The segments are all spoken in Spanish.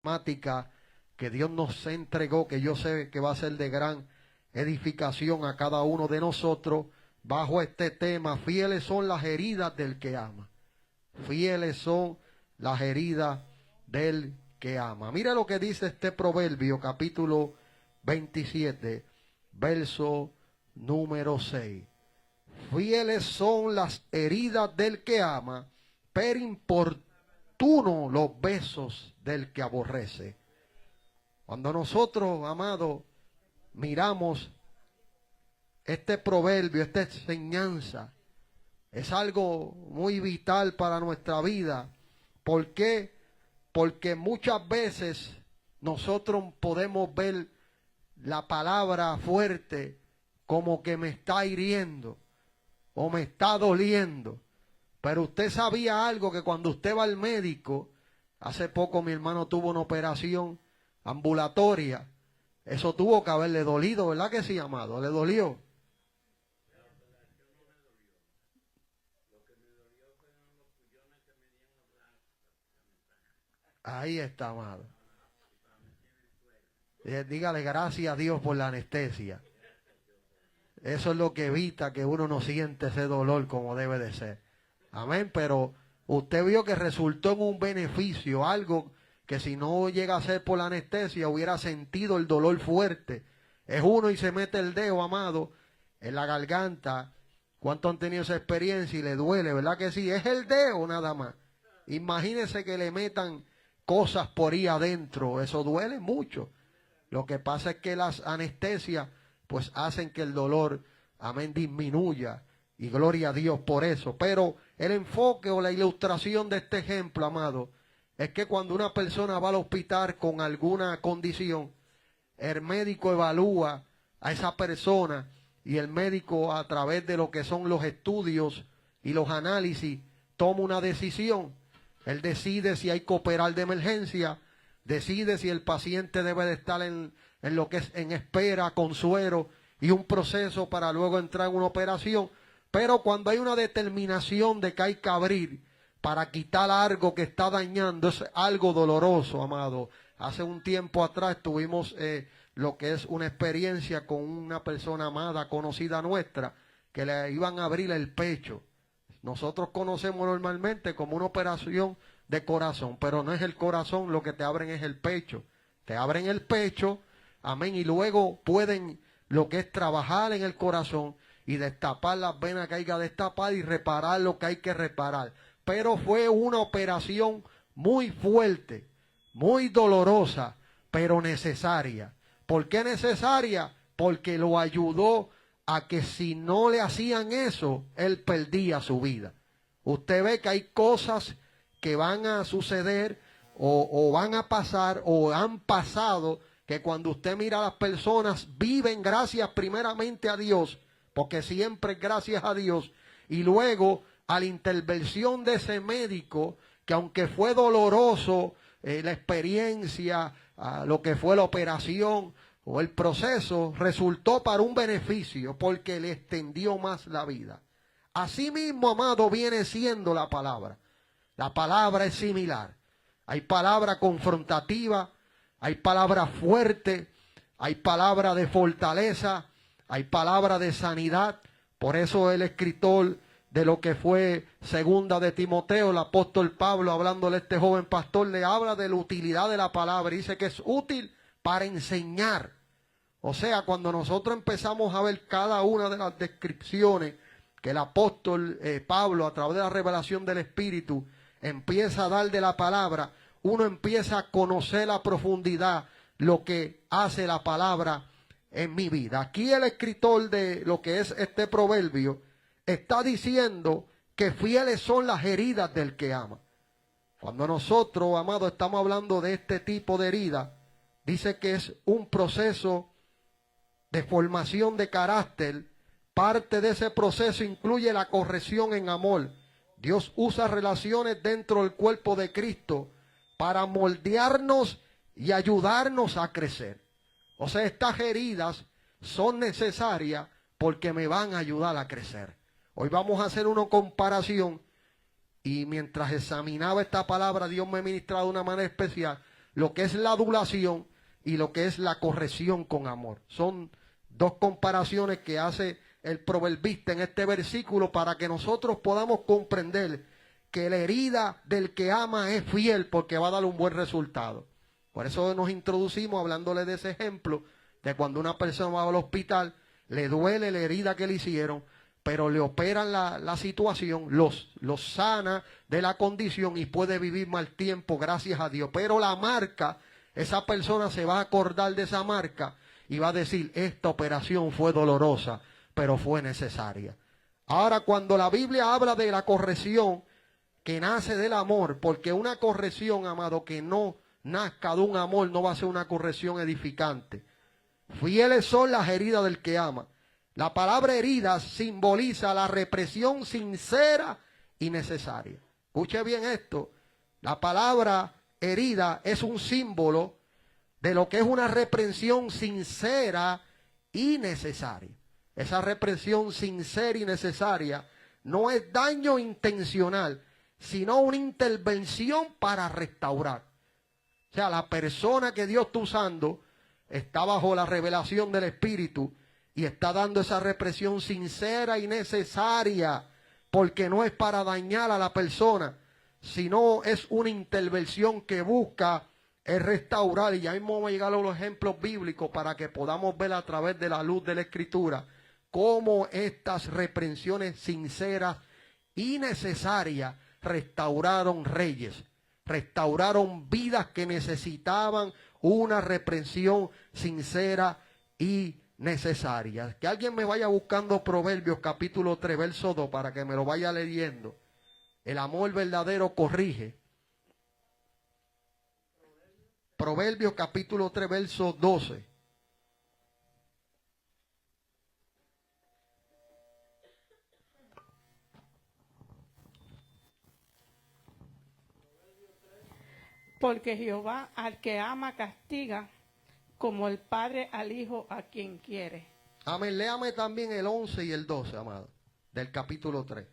temática que Dios nos entregó, que yo sé que va a ser de gran edificación a cada uno de nosotros, bajo este tema: fieles son las heridas del que ama. Fieles son las heridas del que ama. Mira lo que dice este proverbio, capítulo 27, verso número 6. Fieles son las heridas del que ama, pero importuno los besos del que aborrece. Cuando nosotros, amados, miramos este proverbio, esta enseñanza, es algo muy vital para nuestra vida. ¿Por qué? Porque muchas veces nosotros podemos ver la palabra fuerte como que me está hiriendo o me está doliendo. Pero usted sabía algo, que cuando usted va al médico, hace poco mi hermano tuvo una operación ambulatoria, eso tuvo que haberle dolido, ¿verdad que sí, amado? ¿Le dolió? Ahí está, amado. Dígale gracias a Dios por la anestesia. Eso es lo que evita que uno no siente ese dolor como debe de ser. Amén. Pero usted vio que resultó en un beneficio, algo que si no llega a ser por la anestesia hubiera sentido el dolor fuerte. Es uno y se mete el dedo, amado, en la garganta. ¿Cuántos han tenido esa experiencia y le duele? ¿Verdad que sí? Es el dedo nada más. Imagínese que le metan cosas por ahí adentro. Eso duele mucho. Lo que pasa es que las anestesias pues hacen que el dolor, amén, disminuya. Y gloria a Dios por eso. Pero el enfoque o la ilustración de este ejemplo, amado, es que cuando una persona va al hospital con alguna condición, el médico evalúa a esa persona y el médico, a través de lo que son los estudios y los análisis, toma una decisión. Él decide si hay que operar de emergencia, decide si el paciente debe de estar en lo que es en espera, con suero y un proceso para luego entrar en una operación. Pero cuando hay una determinación de que hay que abrir para quitar algo que está dañando, es algo doloroso, amado. Hace un tiempo atrás tuvimos lo que es una experiencia con una persona amada, conocida nuestra, que le iban a abrir el pecho. Nosotros conocemos normalmente como una operación de corazón, pero no es el corazón, lo que te abren es el pecho. Te abren el pecho, amén, y luego pueden lo que es trabajar en el corazón y destapar las venas que hay que destapar y reparar lo que hay que reparar. Pero fue una operación muy fuerte, muy dolorosa, pero necesaria. ¿Por qué necesaria? Porque lo ayudó a que si no le hacían eso, él perdía su vida. Usted ve que hay cosas que van a suceder o van a pasar o han pasado, que cuando usted mira a las personas viven gracias primeramente a Dios, porque siempre es gracias a Dios, y luego a la intervención de ese médico, que aunque fue doloroso la experiencia, lo que fue la operación o el proceso, resultó para un beneficio, porque le extendió más la vida. Así mismo, amado, viene siendo la palabra. La palabra es similar. Hay palabra confrontativa, hay palabra fuerte, hay palabra de fortaleza, hay palabra de sanidad. Por eso el escritor de lo que fue segunda de Timoteo, el apóstol Pablo, hablándole a este joven pastor, le habla de la utilidad de la palabra. Dice que es útil para enseñar. O sea, cuando nosotros empezamos a ver cada una de las descripciones que el apóstol Pablo, a través de la revelación del Espíritu, empieza a dar de la palabra, uno empieza a conocer a profundidad lo que hace la palabra en mi vida. Aquí el escritor de lo que es este proverbio está diciendo que fieles son las heridas del que ama. Cuando nosotros, amados, estamos hablando de este tipo de herida, dice que es un proceso de formación de carácter. Parte de ese proceso incluye la corrección en amor. Dios usa relaciones dentro del cuerpo de Cristo para moldearnos y ayudarnos a crecer. O sea, estas heridas son necesarias porque me van a ayudar a crecer. Hoy vamos a hacer una comparación, y mientras examinaba esta palabra, Dios me ministraba de una manera especial lo que es la adulación y lo que es la corrección con amor. Son dos comparaciones que hace el proverbista en este versículo para que nosotros podamos comprender que la herida del que ama es fiel porque va a dar un buen resultado. Por eso nos introducimos hablándole de ese ejemplo de cuando una persona va al hospital, le duele la herida que le hicieron, pero le operan la situación, los sana de la condición y puede vivir más tiempo, gracias a Dios. Pero la marca, esa persona se va a acordar de esa marca y va a decir, esta operación fue dolorosa, pero fue necesaria. Ahora, cuando la Biblia habla de la corrección que nace del amor, porque una corrección, amado, que no nazca de un amor, no va a ser una corrección edificante. Fieles son las heridas del que ama. La palabra herida simboliza la represión sincera y necesaria. Escuche bien esto. La palabra herida es un símbolo de lo que es una reprensión sincera y necesaria. Esa reprensión sincera y necesaria no es daño intencional, sino una intervención para restaurar. O sea, la persona que Dios está usando está bajo la revelación del Espíritu y está dando esa represión sincera y necesaria, porque no es para dañar a la persona, sino es una intervención que busca restaurar. Y ya mismo vamos a llegar a los ejemplos bíblicos para que podamos ver a través de la luz de la Escritura cómo estas reprensiones sinceras y necesarias restauraron reyes, restauraron vidas que necesitaban una reprensión sincera y necesaria. Que alguien me vaya buscando Proverbios capítulo 3, verso 2, para que me lo vaya leyendo. El amor verdadero corrige. Proverbios capítulo 3, verso 12. Porque Jehová al que ama castiga, como el padre al hijo a quien quiere. Amén. Léame también el 11 y el 12, amado, del capítulo 3.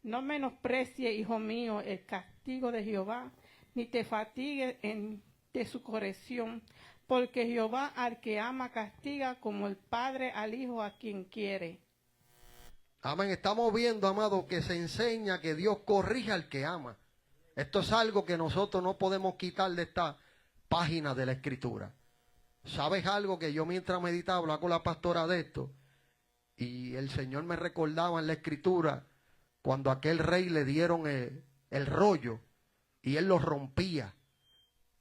No menosprecie, hijo mío, el castigo de Jehová, ni te fatigues de su corrección, porque Jehová al que ama castiga, como el padre al hijo a quien quiere. Amén. Estamos viendo, amado, que se enseña que Dios corrige al que ama. Esto es algo que nosotros no podemos quitar de esta página de la Escritura. ¿Sabes algo? Que yo mientras meditaba, hablaba con la pastora de esto, y el Señor me recordaba en la Escritura cuando a aquel rey le dieron el rollo y él lo rompía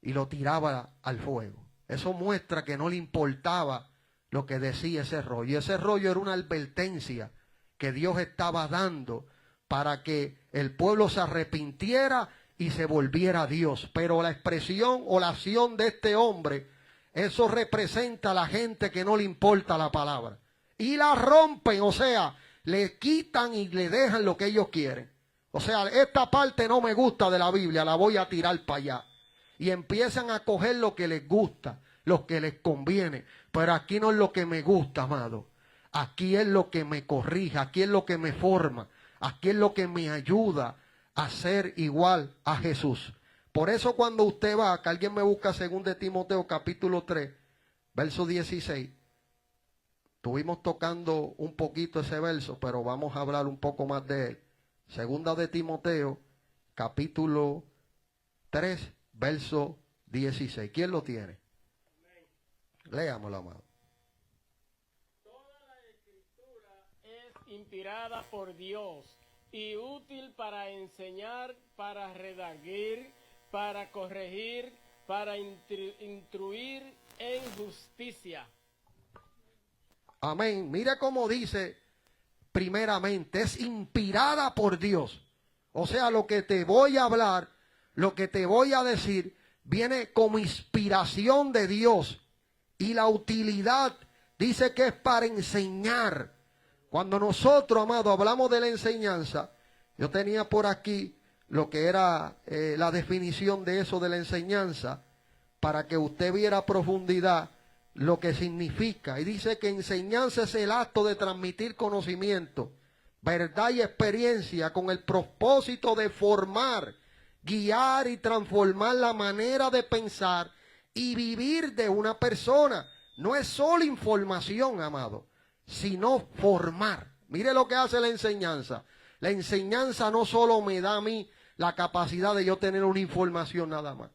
y lo tiraba al fuego. Eso muestra que no le importaba lo que decía ese rollo. Y ese rollo era una advertencia que Dios estaba dando para que el pueblo se arrepintiera y se volviera a Dios. Pero la expresión o la acción de este hombre, eso representa a la gente que no le importa la palabra. Y la rompen, o sea, le quitan y le dejan lo que ellos quieren. O sea, esta parte no me gusta de la Biblia, la voy a tirar para allá. Y empiezan a coger lo que les gusta, lo que les conviene. Pero aquí no es lo que me gusta, amado. Aquí es lo que me corrige, aquí es lo que me forma, aquí es lo que me ayuda a ser igual a Jesús. Por eso cuando usted va, que alguien me busca 2 Timoteo capítulo 3, verso 16. Estuvimos tocando un poquito ese verso, pero vamos a hablar un poco más de él. 2 Timoteo capítulo 3, verso 16. ¿Quién lo tiene? Léamelo, amado. Toda la Escritura es inspirada por Dios y útil para enseñar, para redarguir, para corregir, para instruir en justicia. Amén. Mire cómo dice, primeramente, es inspirada por Dios. O sea, lo que te voy a hablar, lo que te voy a decir, viene como inspiración de Dios. Y la utilidad dice que es para enseñar. Cuando nosotros, amado, hablamos de la enseñanza, yo tenía por aquí lo que era la definición de eso de la enseñanza, para que usted viera a profundidad lo que significa. Y dice que enseñanza es el acto de transmitir conocimiento, verdad y experiencia con el propósito de formar guiar y transformar la manera de pensar y vivir de una persona. No es solo información, amado, sino formar. Mire lo que hace la enseñanza. La enseñanza no solo me da a mí la capacidad de yo tener una información nada más.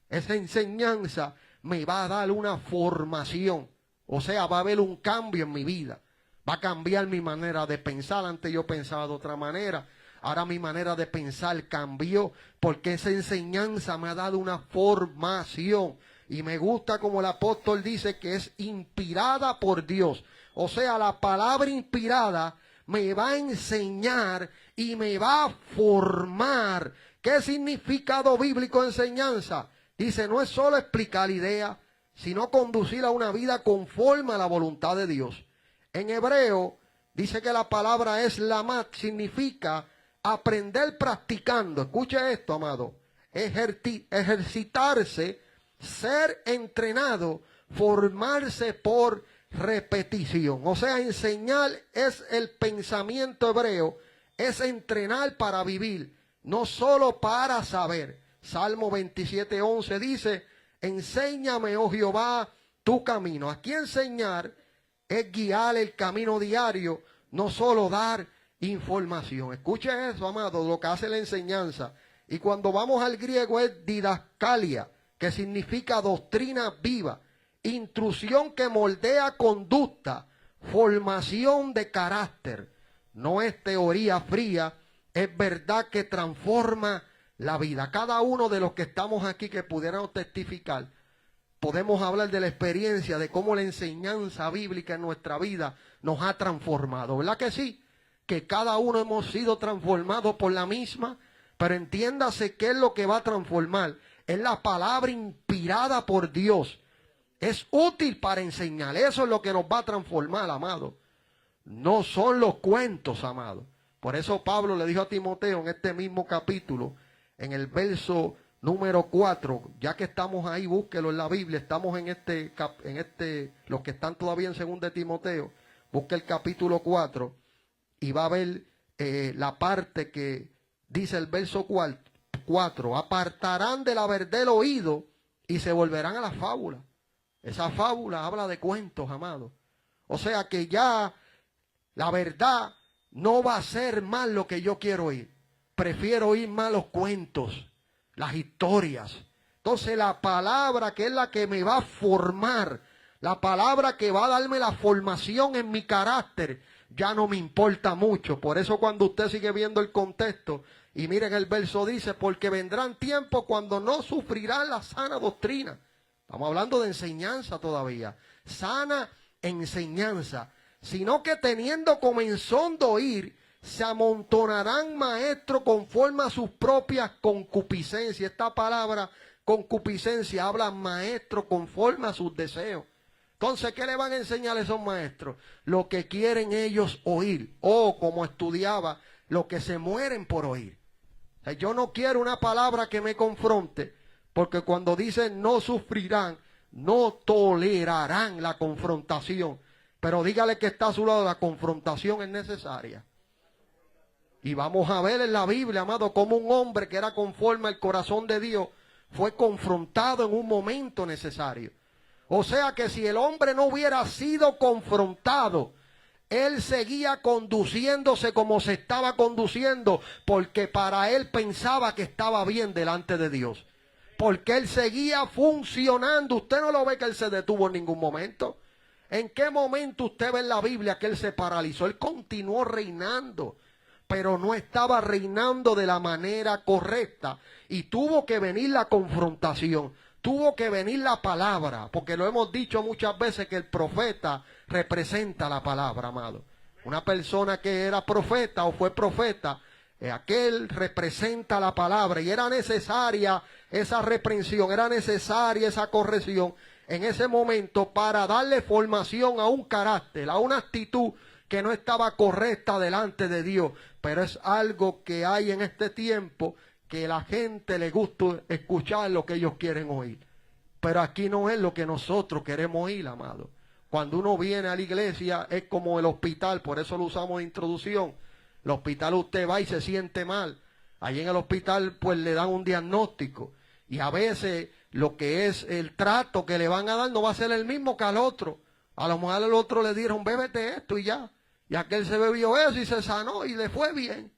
Esa enseñanza me va a dar una formación. O sea, va a haber un cambio en mi vida. Va a cambiar mi manera de pensar. Antes yo pensaba de otra manera. Ahora mi manera de pensar cambió porque esa enseñanza me ha dado una formación. Y me gusta como el apóstol dice que es inspirada por Dios. O sea, la palabra inspirada me va a enseñar y me va a formar. ¿Qué significado bíblico de enseñanza? Dice, no es solo explicar ideas, sino conducir a una vida conforme a la voluntad de Dios. En hebreo dice que la palabra es lamat, significa aprender practicando. Escuche esto, amado. Ejercitarse, ser entrenado, formarse por repetición. O sea, enseñar es el pensamiento hebreo, es entrenar para vivir, no solo para saber. Salmo 27:11 dice, enséñame, oh Jehová, tu camino. Aquí enseñar es guiar el camino diario, no solo dar información. Escuche eso, amado, lo que hace la enseñanza. Y cuando vamos al griego es didascalia, que significa doctrina viva, instrucción que moldea conducta, formación de carácter. No es teoría fría, es verdad que transforma la vida. Cada uno de los que estamos aquí que pudiéramos testificar, podemos hablar de la experiencia, de cómo la enseñanza bíblica en nuestra vida nos ha transformado. ¿Verdad que sí? Que cada uno hemos sido transformados por la misma, pero entiéndase qué es lo que va a transformar. Es la palabra inspirada por Dios. Es útil para enseñar. Eso es lo que nos va a transformar, amado. No son los cuentos, amado. Por eso Pablo le dijo a Timoteo en este mismo capítulo, en el verso número 4, ya que estamos ahí, búsquelo en la Biblia, estamos en los que están todavía en 2 de Timoteo, busque el capítulo 4 y va a ver la parte que dice el verso 4, apartarán de la verdad el oído y se volverán a la fábula. Esa fábula habla de cuentos, amado. O sea que ya la verdad no va a ser más lo que yo quiero oír. Prefiero oír más los cuentos, las historias. Entonces la palabra que es la que me va a formar, la palabra que va a darme la formación en mi carácter, ya no me importa mucho. Por eso cuando usted sigue viendo el contexto, y miren el verso dice, porque vendrán tiempos cuando no sufrirán la sana doctrina. Estamos hablando de enseñanza todavía. Sana enseñanza. Sino que teniendo comenzón de oír, se amontonarán maestros conforme a sus propias concupiscencias. Esta palabra concupiscencia habla maestros conforme a sus deseos. Entonces, ¿qué le van a enseñar a esos maestros? Lo que quieren ellos oír. O, como estudiaba, lo que se mueren por oír. O sea, yo no quiero una palabra que me confronte, porque cuando dicen no sufrirán, no tolerarán la confrontación. Pero dígale que está a su lado, la confrontación es necesaria. Y vamos a ver en la Biblia, amado, cómo un hombre que era conforme al corazón de Dios fue confrontado en un momento necesario. O sea que si el hombre no hubiera sido confrontado, él seguía conduciéndose como se estaba conduciendo, porque para él pensaba que estaba bien delante de Dios. Porque él seguía funcionando. Usted no lo ve que él se detuvo en ningún momento. ¿En qué momento usted ve en la Biblia que él se paralizó? Él continuó reinando, pero no estaba reinando de la manera correcta. Y tuvo que venir la confrontación, tuvo que venir la palabra, porque lo hemos dicho muchas veces que el profeta representa la palabra, amado. Una persona que era profeta o fue profeta, aquel representa la palabra, y era necesaria esa reprensión, era necesaria esa corrección en ese momento para darle formación a un carácter, a una actitud que no estaba correcta delante de Dios. Pero es algo que hay en este tiempo, que la gente le gusta escuchar lo que ellos quieren oír. Pero aquí no es lo que nosotros queremos oír, amado. Cuando uno viene a la iglesia es como el hospital, por eso lo usamos de introducción. El hospital usted va y se siente mal. Allí en el hospital pues le dan un diagnóstico y a veces lo que es el trato que le van a dar no va a ser el mismo que al otro. A lo mejor al otro le dijeron, bébete esto y ya. Y aquel se bebió eso y se sanó y le fue bien.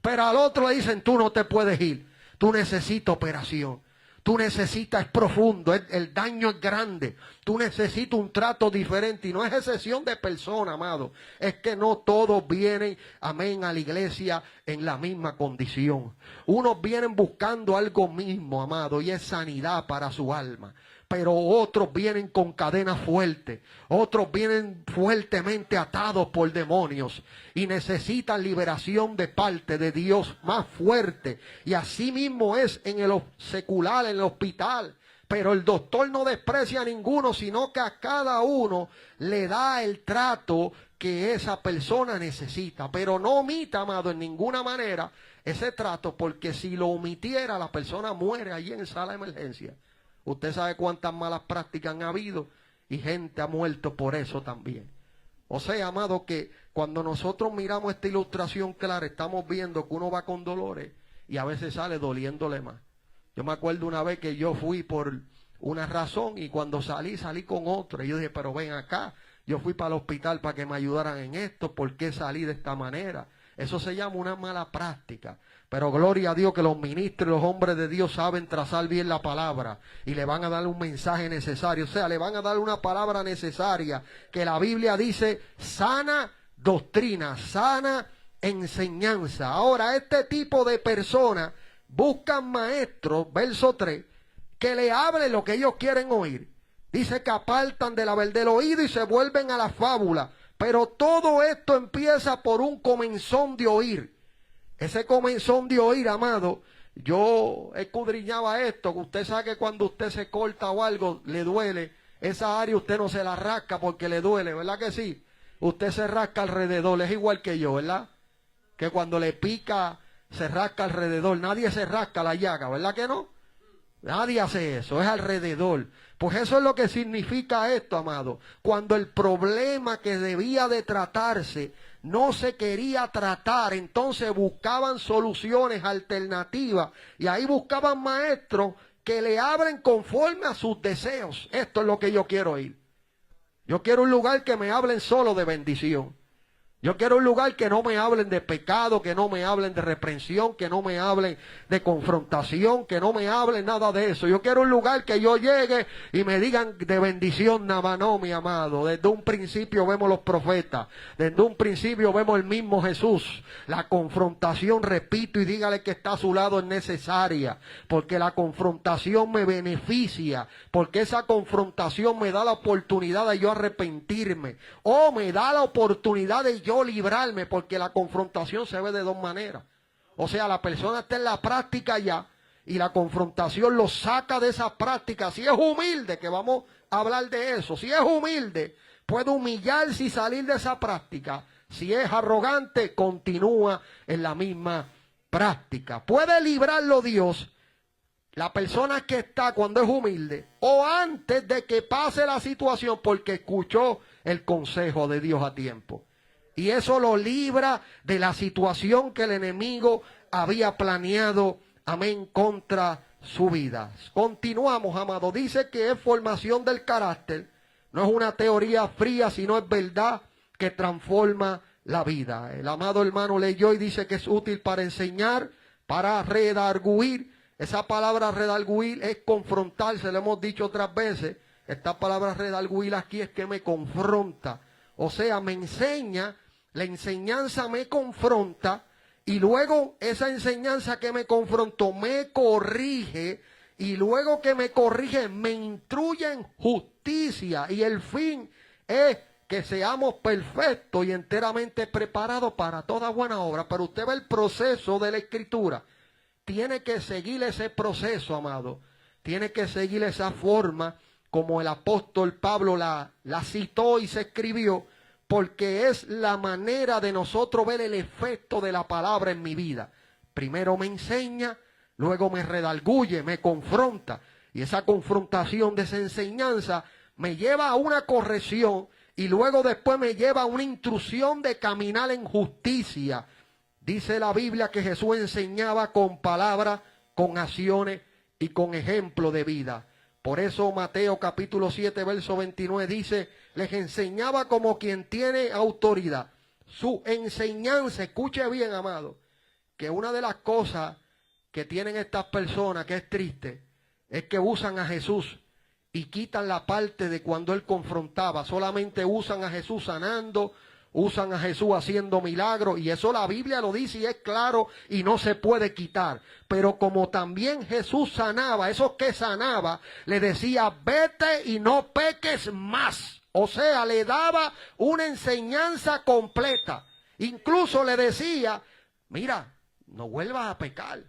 Pero al otro le dicen, tú no te puedes ir. Tú necesitas operación. Tú necesitas, es profundo, el daño es grande. Tú necesitas un trato diferente. Y no es excepción de persona, amado. Es que no todos vienen, amén, a la iglesia en la misma condición. Unos vienen buscando algo mismo, amado, y es sanidad para su alma. Pero otros vienen con cadenas fuertes. Otros vienen fuertemente atados por demonios. Y necesitan liberación de parte de Dios más fuerte. Y así mismo es en el secular, en el hospital. Pero el doctor no desprecia a ninguno, sino que a cada uno le da el trato que esa persona necesita. Pero no omita, amado, en ninguna manera ese trato, porque si lo omitiera, la persona muere allí en sala de emergencia. Usted sabe cuántas malas prácticas han habido y gente ha muerto por eso también. O sea, amado, que cuando nosotros miramos esta ilustración clara, estamos viendo que uno va con dolores y a veces sale doliéndole más. Yo me acuerdo una vez que yo fui por una razón y cuando salí con otra. Y yo dije, pero ven acá, yo fui para el hospital para que me ayudaran en esto, ¿por qué salí de esta manera? Eso se llama una mala práctica. Pero gloria a Dios que los ministros y los hombres de Dios saben trazar bien la palabra y le van a dar un mensaje necesario. O sea, le van a dar una palabra necesaria que la Biblia dice sana doctrina, sana enseñanza. Ahora, este tipo de personas buscan maestros, verso 3, que le hablen lo que ellos quieren oír. Dice que apartan de la verdad del oído y se vuelven a la fábula. Pero todo esto empieza por un comenzón de oír. Ese comenzón de oír, amado, yo escudriñaba esto, que usted sabe que cuando usted se corta o algo, le duele, esa área usted no se la rasca porque le duele, ¿verdad que sí? Usted se rasca alrededor, es igual que yo, ¿verdad? Que cuando le pica, se rasca alrededor, nadie se rasca la llaga, ¿verdad que no? Nadie hace eso, es alrededor. Pues eso es lo que significa esto, amado. Cuando el problema que debía de tratarse no se quería tratar, entonces buscaban soluciones alternativas y ahí buscaban maestros que le hablen conforme a sus deseos. Esto es lo que yo quiero ir. Yo quiero un lugar que me hablen solo de bendición. Yo quiero un lugar que no me hablen de pecado, que no me hablen de reprensión, que no me hablen de confrontación, que no me hablen nada de eso. Yo quiero un lugar que yo llegue y me digan de bendición nada más, no, mi amado. Desde un principio vemos los profetas, desde un principio vemos el mismo Jesús. La confrontación, repito y dígale que está a su lado, es necesaria, porque la confrontación me beneficia, porque esa confrontación me da la oportunidad de yo arrepentirme, o me da la oportunidad de yo librarme, porque la confrontación se ve de dos maneras. O sea, la persona está en la práctica ya y la confrontación lo saca de esa práctica. Si es humilde, que vamos a hablar de eso, si es humilde, puede humillarse y salir de esa práctica. Si es arrogante, continúa en la misma práctica. Puede librarlo Dios, la persona que está cuando es humilde, o antes de que pase la situación, porque escuchó el consejo de Dios a tiempo. Y eso lo libra de la situación que el enemigo había planeado, amén, contra su vida. Continuamos, amado. Dice que es formación del carácter. No es una teoría fría, sino es verdad que transforma la vida. El amado hermano leyó y dice que es útil para enseñar, para redarguir. Esa palabra redarguir es confrontarse, lo hemos dicho otras veces. Esta palabra redarguir aquí es que me confronta. O sea, me enseña, la enseñanza me confronta y luego esa enseñanza que me confrontó me corrige y luego que me corrige me instruye en justicia y el fin es que seamos perfectos y enteramente preparados para toda buena obra. Pero usted ve el proceso de la Escritura. Tiene que seguir ese proceso, amado. Tiene que seguir esa forma como el apóstol Pablo la citó y se escribió, porque es la manera de nosotros ver el efecto de la palabra en mi vida. Primero me enseña, luego me redarguye, me confronta. Y esa confrontación de esa enseñanza me lleva a una corrección y luego después me lleva a una instrucción de caminar en justicia. Dice la Biblia que Jesús enseñaba con palabras, con acciones y con ejemplo de vida. Por eso Mateo capítulo 7, verso 29 dice, les enseñaba como quien tiene autoridad. Su enseñanza, escuche bien, amado, que una de las cosas que tienen estas personas, que es triste, es que usan a Jesús y quitan la parte de cuando Él confrontaba. Solamente usan a Jesús sanando, usan a Jesús haciendo milagros, y eso la Biblia lo dice y es claro y no se puede quitar. Pero como también Jesús sanaba, esos que sanaba, le decía, vete y no peques más. O sea, le daba una enseñanza completa. Incluso le decía, mira, no vuelvas a pecar,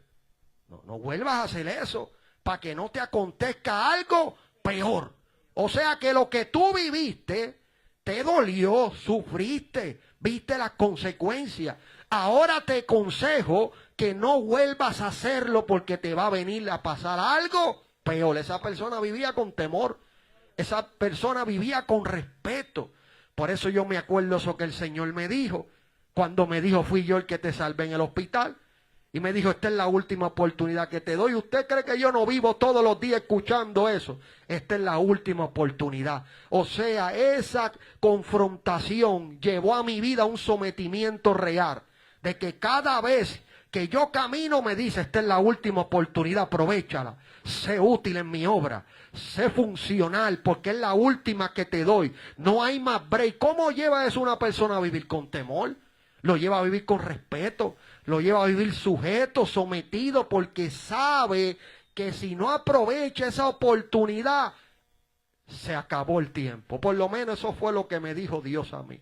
no vuelvas a hacer eso, para que no te acontezca algo peor. O sea que lo que tú viviste, te dolió, sufriste, viste las consecuencias. Ahora te aconsejo que no vuelvas a hacerlo porque te va a venir a pasar algo peor. Esa persona vivía con temor. Esa persona vivía con respeto. Por eso yo me acuerdo eso que el Señor me dijo. Cuando me dijo, fui yo el que te salvé en el hospital. Y me dijo, esta es la última oportunidad que te doy. ¿Usted cree que yo no vivo todos los días escuchando eso? Esta es la última oportunidad. O sea, esa confrontación llevó a mi vida un sometimiento real. De que cada vez que yo camino me dice, esta es la última oportunidad, aprovéchala. Sé útil en mi obra. Sé funcional porque es la última que te doy. No hay más break. ¿Cómo lleva eso una persona a vivir con temor? Lo lleva a vivir con respeto, lo lleva a vivir sujeto, sometido, porque sabe que si no aprovecha esa oportunidad, se acabó el tiempo. Por lo menos eso fue lo que me dijo Dios a mí.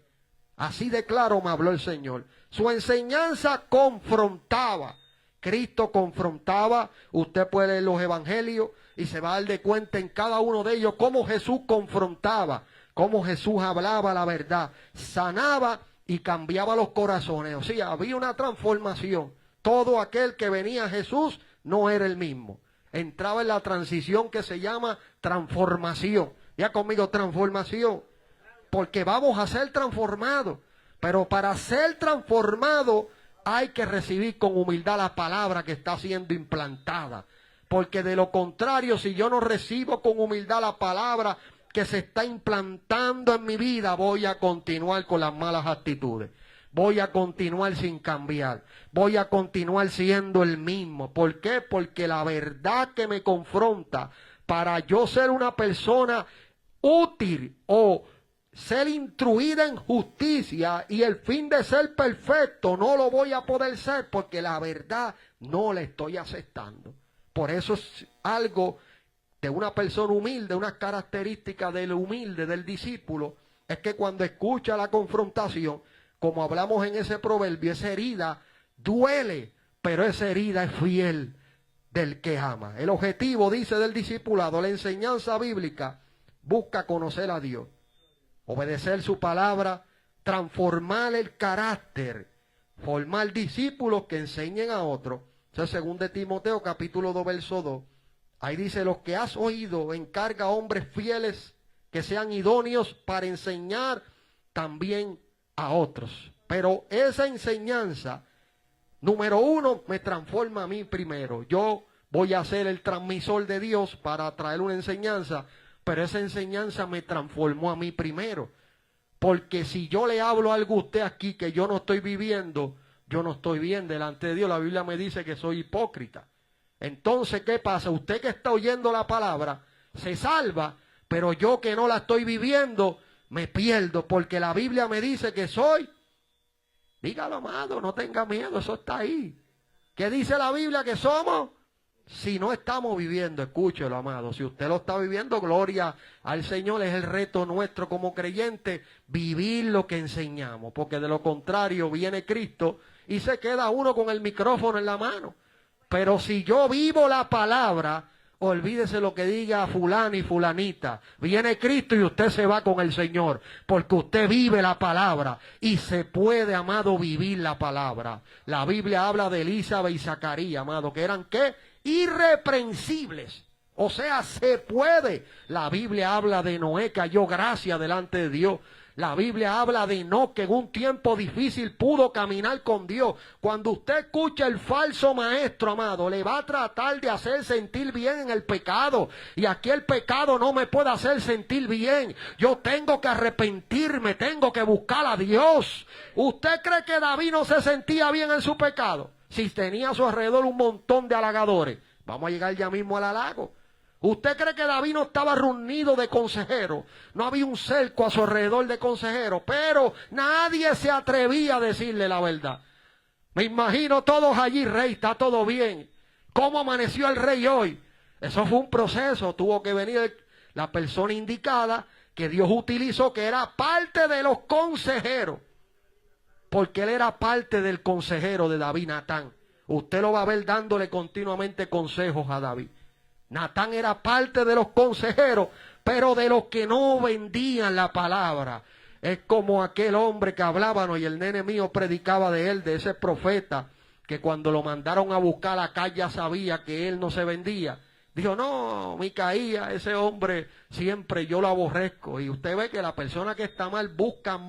Así de claro me habló el Señor. Su enseñanza confrontaba. Cristo confrontaba. Usted puede leer los evangelios y se va a dar de cuenta en cada uno de ellos cómo Jesús confrontaba, cómo Jesús hablaba la verdad, sanaba y cambiaba los corazones. O sea, había una transformación. Todo aquel que venía a Jesús no era el mismo. Entraba en la transición que se llama transformación. Ya conmigo, transformación. Porque vamos a ser transformados. Pero para ser transformados hay que recibir con humildad la palabra que está siendo implantada. Porque de lo contrario, si yo no recibo con humildad la palabra que se está implantando en mi vida, voy a continuar con las malas actitudes. Voy a continuar sin cambiar. Voy a continuar siendo el mismo. ¿Por qué? Porque la verdad que me confronta, para yo ser una persona útil o ser instruida en justicia y el fin de ser perfecto, no lo voy a poder ser porque la verdad no la estoy aceptando. Por eso es algo de una persona humilde, una característica del humilde, del discípulo, es que cuando escucha la confrontación, como hablamos en ese proverbio, esa herida duele, pero esa herida es fiel del que ama. El objetivo, dice, del discipulado, la enseñanza bíblica, busca conocer a Dios, obedecer su palabra, transformar el carácter, formar discípulos que enseñen a otros. Eso es 2 Timoteo capítulo 2, verso 2. Ahí dice, los que has oído, encarga a hombres fieles que sean idóneos para enseñar también a otros. Pero esa enseñanza, número uno, me transforma a mí primero. Yo voy a ser el transmisor de Dios para traer una enseñanza, pero esa enseñanza me transformó a mí primero. Porque si yo le hablo algo a usted aquí que yo no estoy viviendo, yo no estoy bien delante de Dios. La Biblia me dice que soy hipócrita. Entonces, ¿qué pasa? Usted que está oyendo la palabra se salva, pero yo que no la estoy viviendo me pierdo, porque la Biblia me dice que soy. Dígalo, amado, no tenga miedo, eso está ahí. ¿Qué dice la Biblia que somos? Si no estamos viviendo, escúchelo, amado. Si usted lo está viviendo, gloria al Señor. Es el reto nuestro como creyentes, vivir lo que enseñamos, porque de lo contrario viene Cristo y se queda uno con el micrófono en la mano. Pero si yo vivo la palabra, olvídese lo que diga fulano y fulanita. Viene Cristo y usted se va con el Señor, porque usted vive la palabra y se puede, amado, vivir la palabra. La Biblia habla de Elizabeth y Zacarías, amado, que eran, ¿qué? Irreprensibles. O sea, se puede. La Biblia habla de Noé, que halló gracia delante de Dios. La Biblia habla de Enoc, que en un tiempo difícil pudo caminar con Dios. Cuando usted escucha el falso maestro, amado, le va a tratar de hacer sentir bien en el pecado. Y aquí el pecado no me puede hacer sentir bien. Yo tengo que arrepentirme, tengo que buscar a Dios. ¿Usted cree que David no se sentía bien en su pecado? Si tenía a su alrededor un montón de halagadores. Vamos a llegar ya mismo al halago. ¿Usted cree que David no estaba reunido de consejeros? No había un cerco a su alrededor de consejeros, pero nadie se atrevía a decirle la verdad. Me imagino todos allí, rey, está todo bien. ¿Cómo amaneció el rey hoy? Eso fue un proceso, tuvo que venir la persona indicada que Dios utilizó, que era parte de los consejeros. Porque él era parte del consejero de David, Natán. Usted lo va a ver dándole continuamente consejos a David. Natán era parte de los consejeros, pero de los que no vendían la palabra. Es como aquel hombre que hablábamos y el nene mío predicaba de él, de ese profeta, que cuando lo mandaron a buscar acá ya sabía que él no se vendía. Dijo, no, Micaía, ese hombre siempre yo lo aborrezco. Y usted ve que la persona que está mal busca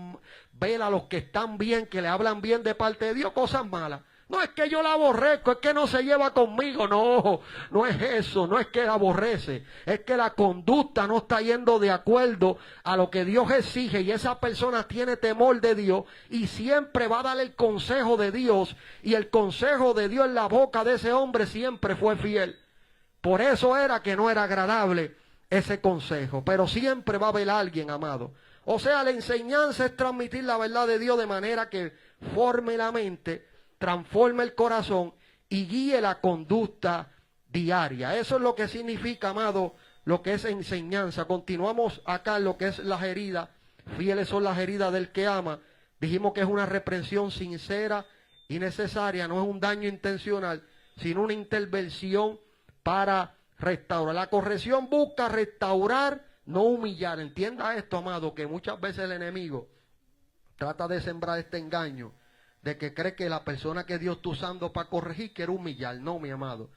ver a los que están bien, que le hablan bien de parte de Dios, cosas malas. No es que yo la aborrezco, es que no se lleva conmigo. No, no es eso, no es que la aborrece. Es que la conducta no está yendo de acuerdo a lo que Dios exige. Y esa persona tiene temor de Dios y siempre va a dar el consejo de Dios. Y el consejo de Dios en la boca de ese hombre siempre fue fiel. Por eso era que no era agradable ese consejo. Pero siempre va a haber alguien, amado. O sea, la enseñanza es transmitir la verdad de Dios de manera que forme la mente, transforme el corazón y guíe la conducta diaria. Eso es lo que significa, amado, lo que es enseñanza. Continuamos acá en lo que es las heridas. Fieles son las heridas del que ama. Dijimos que es una reprensión sincera y necesaria. No es un daño intencional, sino una intervención para restaurar. La corrección busca restaurar, no humillar. Entienda esto, amado, que muchas veces el enemigo trata de sembrar este engaño de que cree que la persona que Dios está usando para corregir quiere humillar. No, mi amado.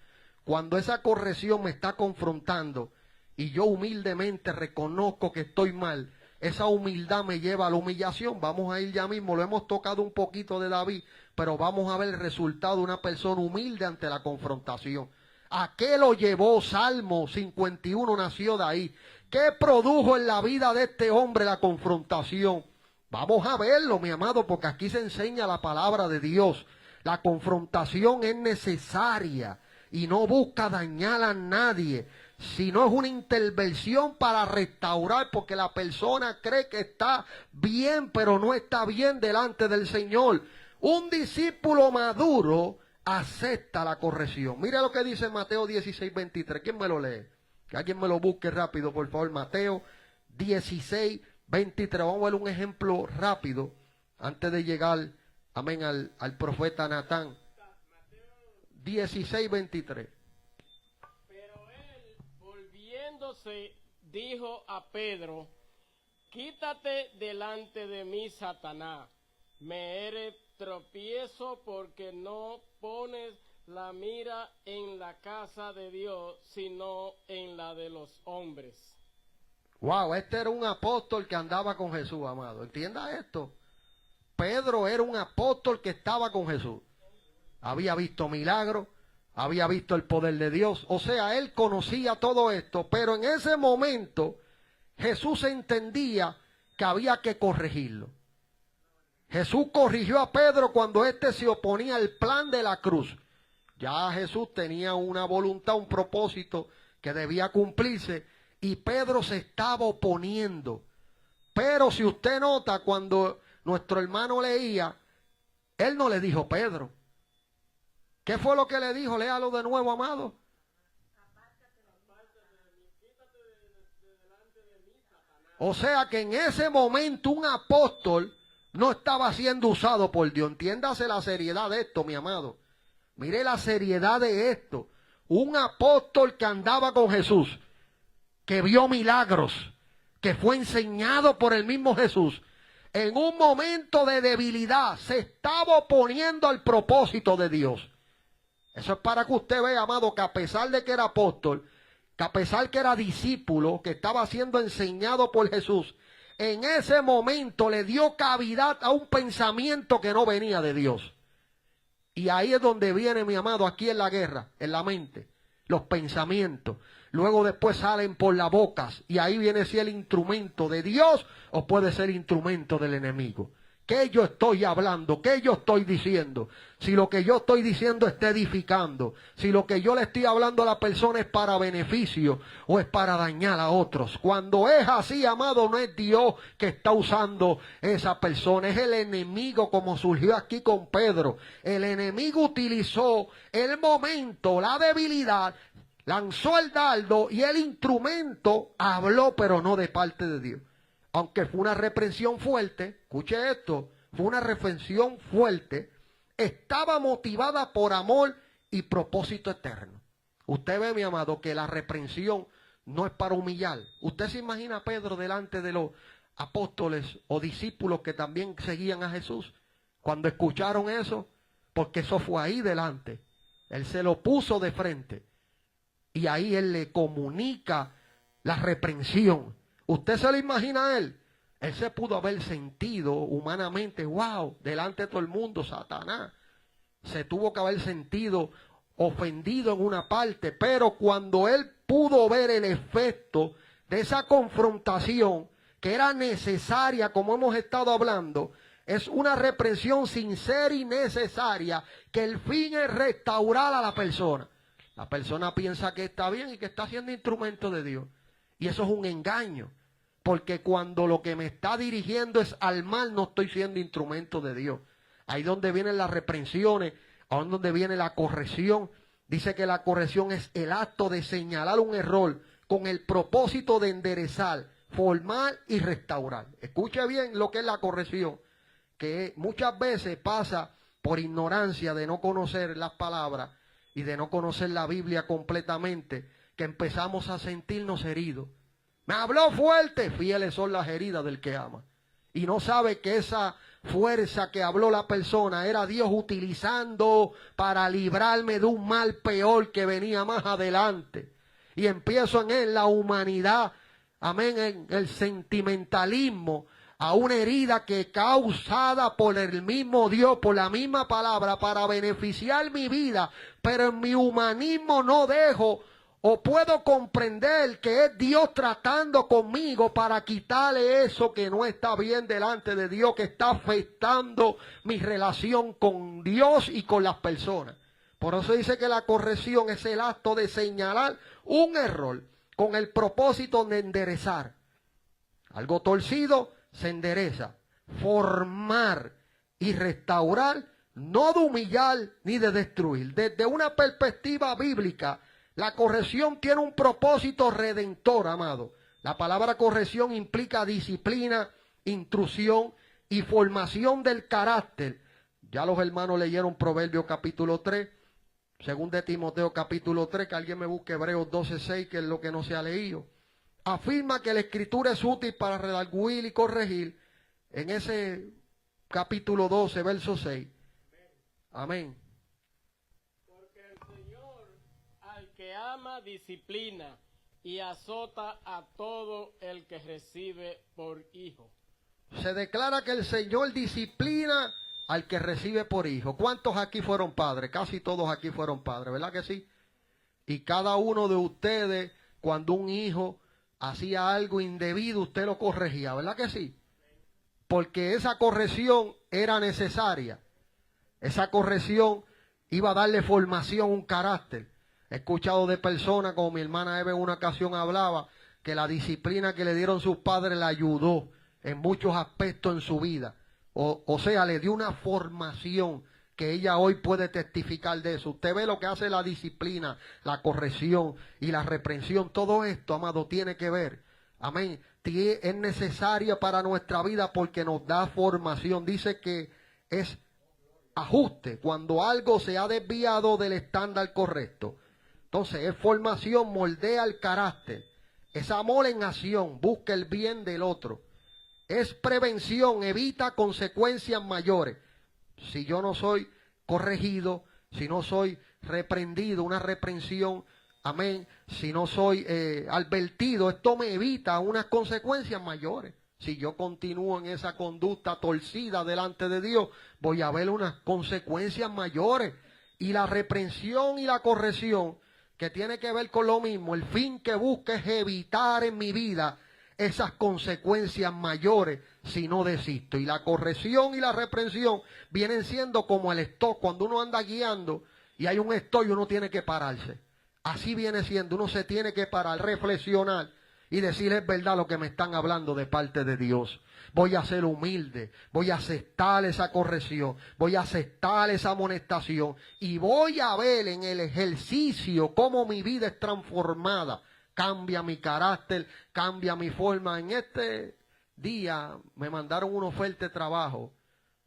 Cuando esa corrección me está confrontando y yo humildemente reconozco que estoy mal, esa humildad me lleva a la humillación. Vamos a ir ya mismo, lo hemos tocado un poquito de David, pero vamos a ver el resultado de una persona humilde ante la confrontación. ¿A qué lo llevó? Salmo 51 nació de ahí. ¿Qué produjo en la vida de este hombre la confrontación? Vamos a verlo, mi amado, porque aquí se enseña la palabra de Dios. La confrontación es necesaria y no busca dañar a nadie, sino es una intervención para restaurar, porque la persona cree que está bien, pero no está bien delante del Señor. Un discípulo maduro acepta la corrección. Mira lo que dice Mateo 16:23. ¿Quién me lo lee? Que alguien me lo busque rápido, por favor. Mateo 16:23. Vamos a ver un ejemplo rápido antes de llegar, amén, al profeta Natán. 16:23. Pero él, volviéndose, dijo a Pedro, quítate delante de mí, Satanás. Me eres tropiezo porque no pones la mira en la casa de Dios, sino en la de los hombres. Wow, este era un apóstol que andaba con Jesús, amado. Entienda esto. Pedro era un apóstol que estaba con Jesús. Había visto milagros, había visto el poder de Dios. O sea, él conocía todo esto, pero en ese momento Jesús entendía que había que corregirlo. Jesús corrigió a Pedro cuando éste se oponía al plan de la cruz. Ya Jesús tenía una voluntad, un propósito que debía cumplirse y Pedro se estaba oponiendo. Pero si usted nota, cuando nuestro hermano leía, él no le dijo Pedro. ¿Qué fue lo que le dijo? Léalo de nuevo, amado. O sea que en ese momento un apóstol no estaba siendo usado por Dios. Entiéndase la seriedad de esto, mi amado. Mire la seriedad de esto. Un apóstol que andaba con Jesús, que vio milagros, que fue enseñado por el mismo Jesús, en un momento de debilidad se estaba oponiendo al propósito de Dios. Eso es para que usted vea, amado, que a pesar de que era apóstol, que a pesar que era discípulo, que estaba siendo enseñado por Jesús, en ese momento le dio cavidad a un pensamiento que no venía de Dios. Y ahí es donde viene, mi amado, aquí en la guerra, en la mente, los pensamientos. Luego después salen por las bocas y ahí viene si el instrumento de Dios o puede ser instrumento del enemigo. ¿Qué yo estoy hablando? ¿Qué yo estoy diciendo? Si lo que yo estoy diciendo está edificando, si lo que yo le estoy hablando a la persona es para beneficio o es para dañar a otros. Cuando es así, amado, no es Dios que está usando esa persona, es el enemigo, como surgió aquí con Pedro. El enemigo utilizó el momento, la debilidad, lanzó el dardo y el instrumento habló, pero no de parte de Dios. Aunque fue una reprensión fuerte, escuche esto, fue una reprensión fuerte, estaba motivada por amor y propósito eterno. Usted ve, mi amado, que la reprensión no es para humillar. Usted se imagina a Pedro delante de los apóstoles o discípulos que también seguían a Jesús, cuando escucharon eso, porque eso fue ahí delante. Él se lo puso de frente y ahí él le comunica la reprensión. ¿Usted se lo imagina a él? Él se pudo haber sentido humanamente, wow, delante de todo el mundo, Satanás. Se tuvo que haber sentido ofendido en una parte, pero cuando él pudo ver el efecto de esa confrontación que era necesaria, como hemos estado hablando, es una reprensión sincera y necesaria, que el fin es restaurar a la persona. La persona piensa que está bien y que está siendo instrumento de Dios. Y eso es un engaño, porque cuando lo que me está dirigiendo es al mal, no estoy siendo instrumento de Dios. Ahí donde vienen las reprensiones, ahí donde viene la corrección. Dice que la corrección es el acto de señalar un error con el propósito de enderezar, formar y restaurar. Escuche bien lo que es la corrección, que muchas veces pasa por ignorancia de no conocer las palabras y de no conocer la Biblia completamente, que empezamos a sentirnos heridos. Me habló fuerte, fieles son las heridas del que ama. Y no sabe que esa fuerza que habló la persona era Dios utilizando para librarme de un mal peor que venía más adelante. Y empiezo en él la humanidad, amén, en el sentimentalismo, a una herida que causada por el mismo Dios, por la misma palabra, para beneficiar mi vida, pero en mi humanismo no dejo o puedo comprender que es Dios tratando conmigo para quitarle eso que no está bien delante de Dios, que está afectando mi relación con Dios y con las personas. Por eso dice que la corrección es el acto de señalar un error con el propósito de enderezar. Algo torcido se endereza. Formar y restaurar, no de humillar ni de destruir. Desde una perspectiva bíblica, la corrección tiene un propósito redentor, amado. La palabra corrección implica disciplina, instrucción y formación del carácter. Ya los hermanos leyeron Proverbios capítulo 3, según de Timoteo capítulo 3, que alguien me busque Hebreos 12:6, que es lo que no se ha leído. Afirma que la escritura es útil para redarguir y corregir en ese capítulo 12, verso 6. Amén. Que ama disciplina y azota a todo el que recibe por hijo. Se declara que el Señor disciplina al que recibe por hijo. ¿Cuántos aquí fueron padres? Casi todos aquí fueron padres, ¿verdad que sí? Y cada uno de ustedes, cuando un hijo hacía algo indebido, usted lo corregía, ¿verdad que sí? Porque esa corrección era necesaria. Esa corrección iba a darle formación, un carácter. He escuchado de personas, como mi hermana Eva en una ocasión hablaba, que la disciplina que le dieron sus padres le ayudó en muchos aspectos en su vida. O sea, le dio una formación que ella hoy puede testificar de eso. Usted ve lo que hace la disciplina, la corrección y la reprensión. Todo esto, amado, tiene que ver. Amén. Es necesaria para nuestra vida porque nos da formación. Dice que es ajuste cuando algo se ha desviado del estándar correcto. Entonces, es formación, moldea el carácter. Es amor en acción, busca el bien del otro. Es prevención, evita consecuencias mayores. Si yo no soy corregido, si no soy reprendido, una reprensión, amén, si no soy advertido, esto me evita unas consecuencias mayores. Si yo continúo en esa conducta torcida delante de Dios, voy a ver unas consecuencias mayores. Y la reprensión y la corrección, que tiene que ver con lo mismo, el fin que busca es evitar en mi vida esas consecuencias mayores si no desisto. Y la corrección y la reprensión vienen siendo como el stop. Cuando uno anda guiando y hay un stop y uno tiene que pararse. Así viene siendo, uno se tiene que parar, reflexionar y decir es verdad lo que me están hablando de parte de Dios. Voy a ser humilde, voy a aceptar esa corrección, voy a aceptar esa amonestación y voy a ver en el ejercicio cómo mi vida es transformada. Cambia mi carácter, cambia mi forma. En este día me mandaron una oferta de trabajo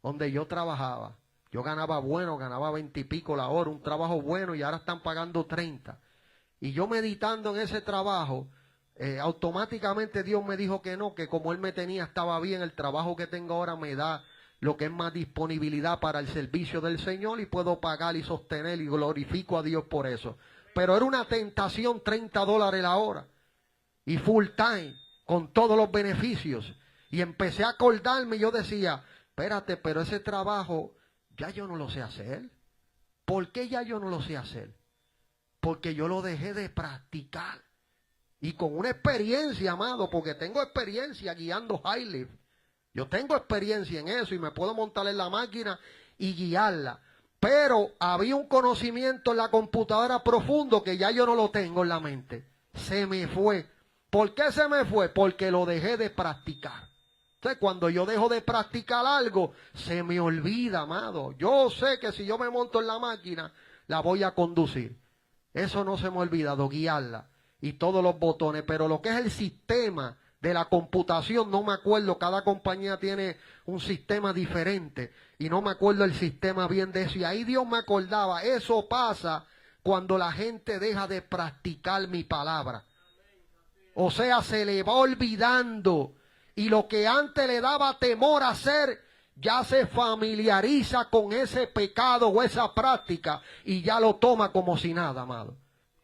donde yo trabajaba. Yo ganaba bueno, ganaba 20 y pico la hora, un trabajo bueno, y ahora están pagando 30. Y yo meditando en ese trabajo, automáticamente Dios me dijo que no, que como Él me tenía estaba bien, el trabajo que tengo ahora me da lo que es más disponibilidad para el servicio del Señor y puedo pagar y sostener y glorifico a Dios por eso. Pero era una tentación, $30 la hora y full time con todos los beneficios. Y empecé a acordarme y yo decía, espérate, pero ese trabajo ya yo no lo sé hacer. ¿Por qué ya yo no lo sé hacer? Porque yo lo dejé de practicar. Y con una experiencia, amado, porque tengo experiencia guiando high lift. Yo tengo experiencia en eso y me puedo montar en la máquina y guiarla. Pero había un conocimiento en la computadora profundo que ya yo no lo tengo en la mente. Se me fue. ¿Por qué se me fue? Porque lo dejé de practicar. Entonces, cuando yo dejo de practicar algo, se me olvida, amado. Yo sé que si yo me monto en la máquina, la voy a conducir. Eso no se me ha olvidado, guiarla. Y todos los botones. Pero lo que es el sistema de la computación, no me acuerdo. Cada compañía tiene un sistema diferente. Y no me acuerdo el sistema bien de eso. Y ahí Dios me acordaba. Eso pasa cuando la gente deja de practicar mi palabra. O sea, se le va olvidando. Y lo que antes le daba temor a hacer, ya se familiariza con ese pecado o esa práctica y ya lo toma como si nada, amado.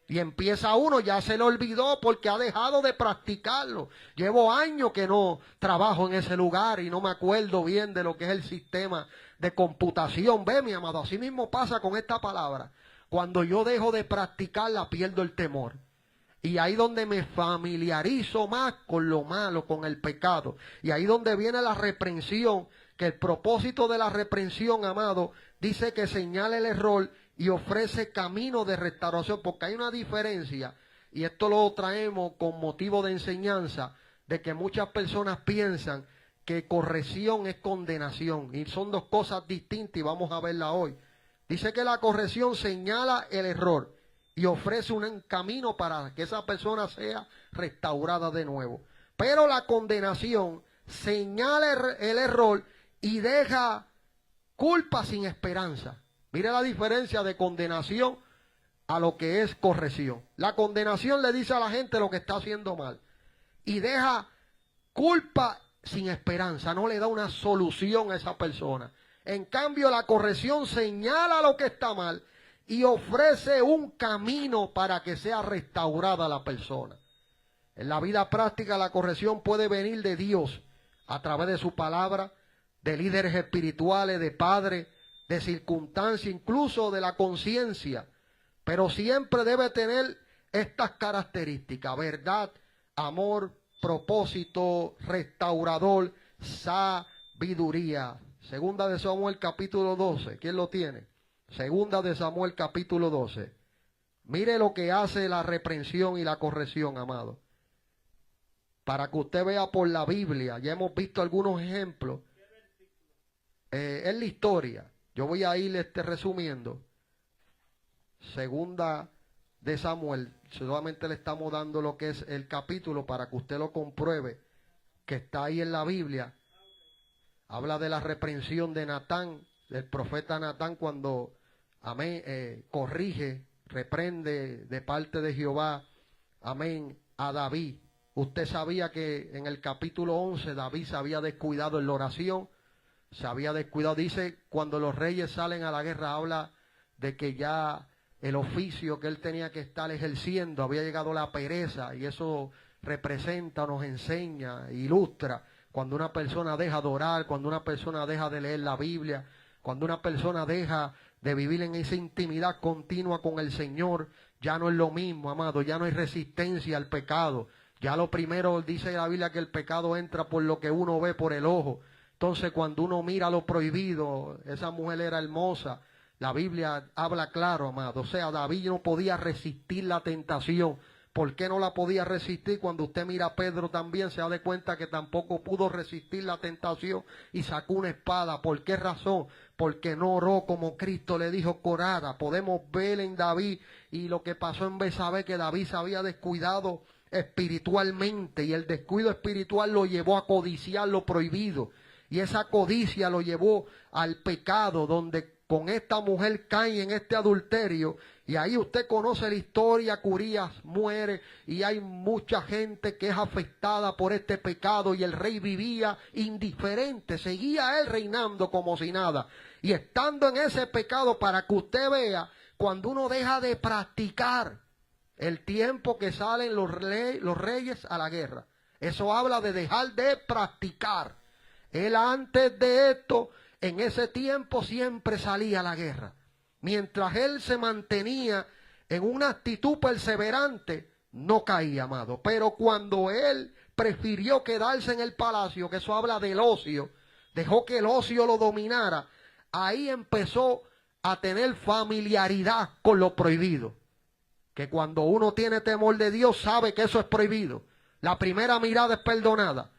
Y empieza uno, ya se le olvidó porque ha dejado de practicarlo. Llevo años que no trabajo en ese lugar y no me acuerdo bien de lo que es el sistema de computación. Ve, mi amado, así mismo pasa con esta palabra. Cuando yo dejo de practicarla, pierdo el temor. Y ahí donde me familiarizo más con lo malo, con el pecado. Y ahí donde viene la reprensión, que el propósito de la reprensión, amado, dice que señala el error y ofrece camino de restauración. Porque hay una diferencia, y esto lo traemos con motivo de enseñanza, de que muchas personas piensan que corrección es condenación. Y son dos cosas distintas y vamos a verla hoy. Dice que la corrección señala el error y ofrece un camino para que esa persona sea restaurada de nuevo. Pero la condenación señala el error y deja culpa sin esperanza. Mire la diferencia de condenación a lo que es corrección. La condenación le dice a la gente lo que está haciendo mal y deja culpa sin esperanza, no le da una solución a esa persona. En cambio, la corrección señala lo que está mal y ofrece un camino para que sea restaurada la persona. En la vida práctica, la corrección puede venir de Dios a través de su palabra, de líderes espirituales, de padres, de circunstancias, incluso de la conciencia. Pero siempre debe tener estas características: verdad, amor, propósito, restaurador, sabiduría. Segunda de Samuel capítulo 12. ¿Quién lo tiene? Segunda de Samuel capítulo 12. Mire lo que hace la reprensión y la corrección, amado. Para que usted vea por la Biblia. Ya hemos visto algunos ejemplos. Es la historia. Yo voy a ir resumiendo. Segunda de Samuel. Solamente le estamos dando lo que es el capítulo para que usted lo compruebe, que está ahí en la Biblia. Habla de la reprensión de Natán, del profeta Natán, cuando corrige, reprende de parte de Jehová, amén, a David. Usted sabía que en el capítulo 11 David se había descuidado en la oración, se había descuidado. Dice, cuando los reyes salen a la guerra, habla de que ya el oficio que él tenía que estar ejerciendo, había llegado la pereza, y eso representa, nos enseña, ilustra cuando una persona deja de orar, cuando una persona deja de leer la Biblia, cuando una persona deja de vivir en esa intimidad continua con el Señor, ya no es lo mismo, amado, ya no hay resistencia al pecado. Ya lo primero dice la Biblia que el pecado entra por lo que uno ve por el ojo. Entonces cuando uno mira lo prohibido, esa mujer era hermosa, la Biblia habla claro, amado. O sea, David no podía resistir la tentación. ¿Por qué no la podía resistir? Cuando usted mira a Pedro también se da de cuenta que tampoco pudo resistir la tentación y sacó una espada. ¿Por qué razón? Porque no oró como Cristo le dijo que orara. Podemos ver en David y lo que pasó en Betsabé, que David se había descuidado espiritualmente y el descuido espiritual lo llevó a codiciar lo prohibido. Y esa codicia lo llevó al pecado, donde con esta mujer cae en este adulterio. Y ahí usted conoce la historia, Urías muere y hay mucha gente que es afectada por este pecado y el rey vivía indiferente, seguía él reinando como si nada. Y estando en ese pecado, para que usted vea, cuando uno deja de practicar el tiempo que salen los reyes a la guerra, eso habla de dejar de practicar. Él antes de esto, en ese tiempo siempre salía a la guerra. Mientras él se mantenía en una actitud perseverante, no caía, amado. Pero cuando él prefirió quedarse en el palacio, que eso habla del ocio, dejó que el ocio lo dominara, ahí empezó a tener familiaridad con lo prohibido. Que cuando uno tiene temor de Dios, sabe que eso es prohibido. La primera mirada es perdonada.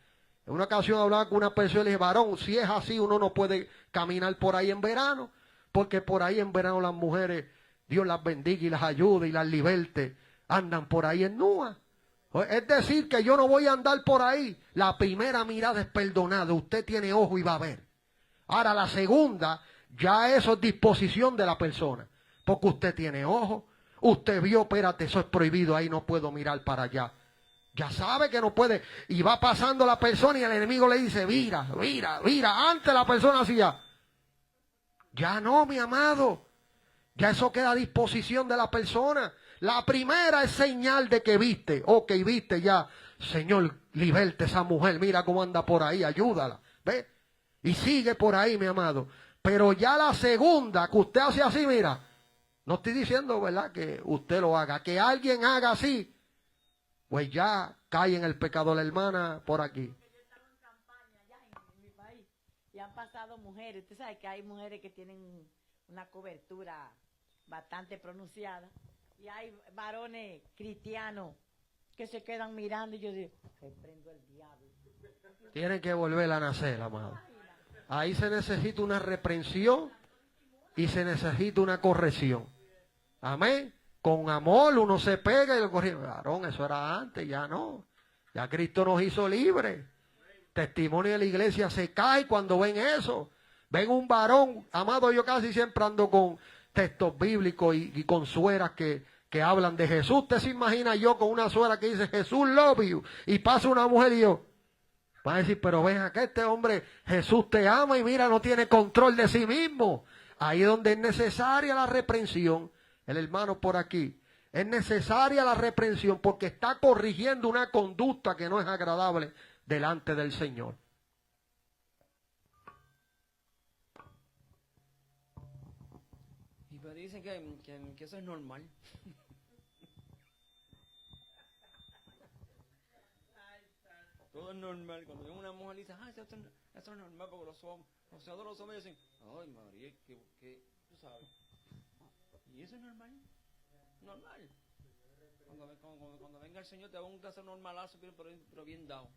En una ocasión hablaba con una persona y le dije, varón, si es así, uno no puede caminar por ahí en verano, porque por ahí en verano las mujeres, Dios las bendiga y las ayude y las liberte, andan por ahí en nua. Es decir, que yo no voy a andar por ahí. La primera mirada es perdonada, usted tiene ojo y va a ver. Ahora la segunda, ya eso es disposición de la persona, porque usted tiene ojo, usted vio, espérate, eso es prohibido, ahí no puedo mirar para allá. Ya sabe que no puede. Y va pasando la persona y el enemigo le dice, mira, mira, mira. Antes la persona hacía. Ya no, mi amado. Ya eso queda a disposición de la persona. La primera es señal de que viste. Ok, viste ya. Señor, liberte esa mujer. Mira cómo anda por ahí. Ayúdala. ¿Ve? Y sigue por ahí, mi amado. Pero ya la segunda, que usted hace así, mira. No estoy diciendo, ¿verdad?, que usted lo haga. Que alguien haga así. Pues ya cae en el pecado la hermana por aquí. Yo estaba en campaña allá en mi país y han pasado mujeres. Usted sabe que hay mujeres que tienen una cobertura bastante pronunciada y hay varones cristianos que se quedan mirando y yo digo, reprendo el diablo. Tienen que volver a nacer, amado. Ahí se necesita una reprensión y se necesita una corrección. Amén. Con amor uno se pega y lo corrige. Varón, eso era antes, ya no. Ya Cristo nos hizo libres. Testimonio de la iglesia se cae cuando ven eso. Ven un varón, amado, yo casi siempre ando con textos bíblicos y con sueras que hablan de Jesús. Usted se imagina yo con una suera que dice Jesús love you y pasa una mujer y yo. Va a decir, pero ven acá, este hombre, Jesús te ama y mira, no tiene control de sí mismo. Ahí es donde es necesaria la reprensión. El hermano por aquí, es necesaria la reprensión porque está corrigiendo una conducta que no es agradable delante del Señor. Y pues dicen que eso es normal. Todo es normal. Cuando viene una mujer dice, esto es normal porque los hombres dicen, ay María, que tú sabes. Y eso es normal. Normal. Cuando venga el Señor te va a un caso normalazo, pero bien dado.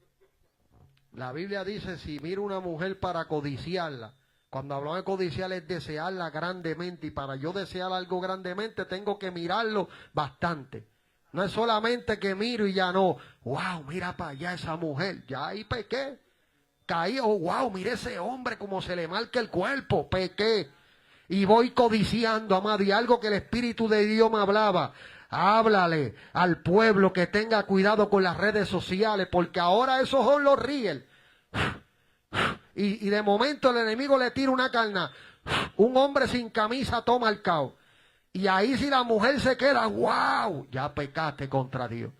La Biblia dice, si miro una mujer para codiciarla, cuando hablamos de codiciar es desearla grandemente, y para yo desear algo grandemente tengo que mirarlo bastante. No es solamente que miro y ya no, wow, mira para allá esa mujer, ya ahí pequé. Caí, oh wow, mire ese hombre como se le marca el cuerpo, pequé. Y voy codiciando, amado, y algo que el Espíritu de Dios me hablaba. Háblale al pueblo que tenga cuidado con las redes sociales, porque ahora esos son los reels. Y de momento el enemigo le tira una carna. Un hombre sin camisa toma el caos. Y ahí si la mujer se queda, wow, ya pecaste contra Dios.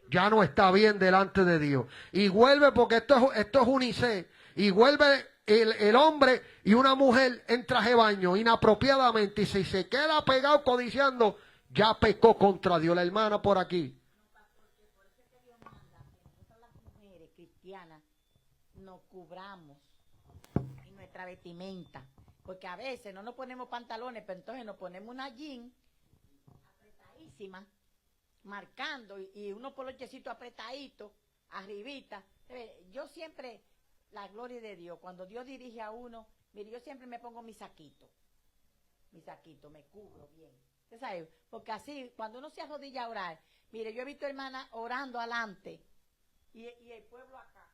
ya no está bien delante de Dios. Y vuelve, porque esto es unisex, y vuelve el hombre y una mujer en traje de baño inapropiadamente, y si se queda pegado codiciando, ya pecó contra Dios. La hermana por aquí. Nosotras las mujeres cristianas nos cubramos en nuestra vestimenta, porque a veces no nos ponemos pantalones, pero entonces nos ponemos una jean apretadísima, marcando, y unos polochecitos apretaditos, arribita. Yo siempre, la gloria de Dios, cuando Dios dirige a uno, mire, yo siempre me pongo mi saquito, me cubro bien. ¿Usted sabe? Porque así, cuando uno se arrodilla a orar, mire, yo he visto hermanas orando adelante, y el pueblo acá,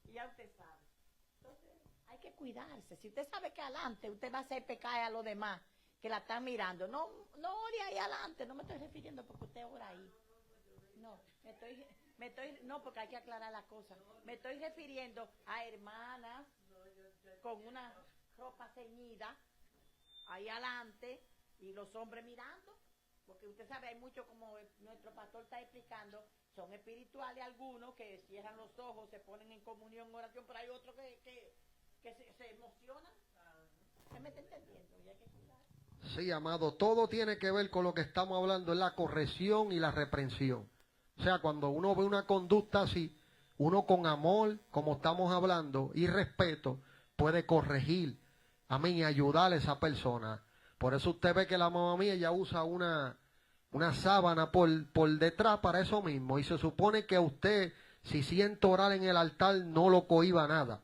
y ya usted sabe. Entonces, hay que cuidarse. Si usted sabe que adelante usted va a hacer pecar a los demás que la están mirando, no ore ahí adelante. No me estoy refiriendo porque usted ora ahí. No, no, porque hay que aclarar las cosas. Me estoy refiriendo a hermanas con una ropa ceñida ahí adelante y los hombres mirando. Porque usted sabe, hay muchos, como nuestro pastor está explicando, son espirituales algunos que cierran los ojos, se ponen en comunión, en oración, pero hay otros que se emocionan. ¿Usted me está entendiendo? Y hay que cuidar. Sí, amado, todo tiene que ver con lo que estamos hablando, es la corrección y la reprensión. O sea, cuando uno ve una conducta así, uno con amor, como estamos hablando, y respeto, puede corregir, amén, y ayudar a esa persona. Por eso usted ve que la mamá mía ya usa una sábana por detrás para eso mismo. Y se supone que usted, si siente orar en el altar, no lo cohiba nada.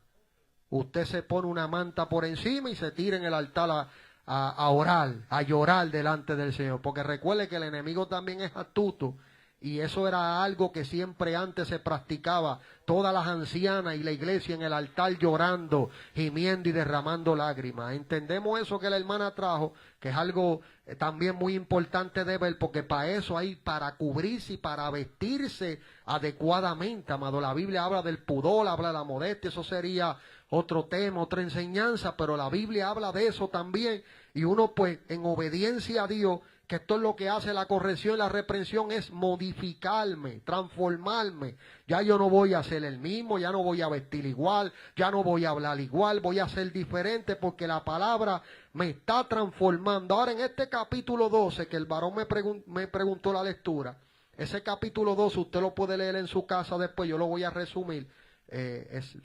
Usted se pone una manta por encima y se tira en el altar a orar, a llorar delante del Señor. Porque recuerde que el enemigo también es astuto. Y eso era algo que siempre antes se practicaba. Todas las ancianas y la iglesia en el altar llorando, gimiendo y derramando lágrimas. Entendemos eso que la hermana trajo, que es algo también muy importante de ver, porque para eso hay, para cubrirse y para vestirse adecuadamente, amado. La Biblia habla del pudor, habla de la modestia, eso sería otro tema, otra enseñanza, pero la Biblia habla de eso también. Y uno pues en obediencia a Dios, que esto es lo que hace la corrección y la reprensión, es modificarme, transformarme. Ya yo no voy a ser el mismo, ya no voy a vestir igual, ya no voy a hablar igual, voy a ser diferente porque la palabra me está transformando. Ahora en este capítulo 12, que el varón me preguntó la lectura, ese capítulo 12 usted lo puede leer en su casa después, yo lo voy a resumir,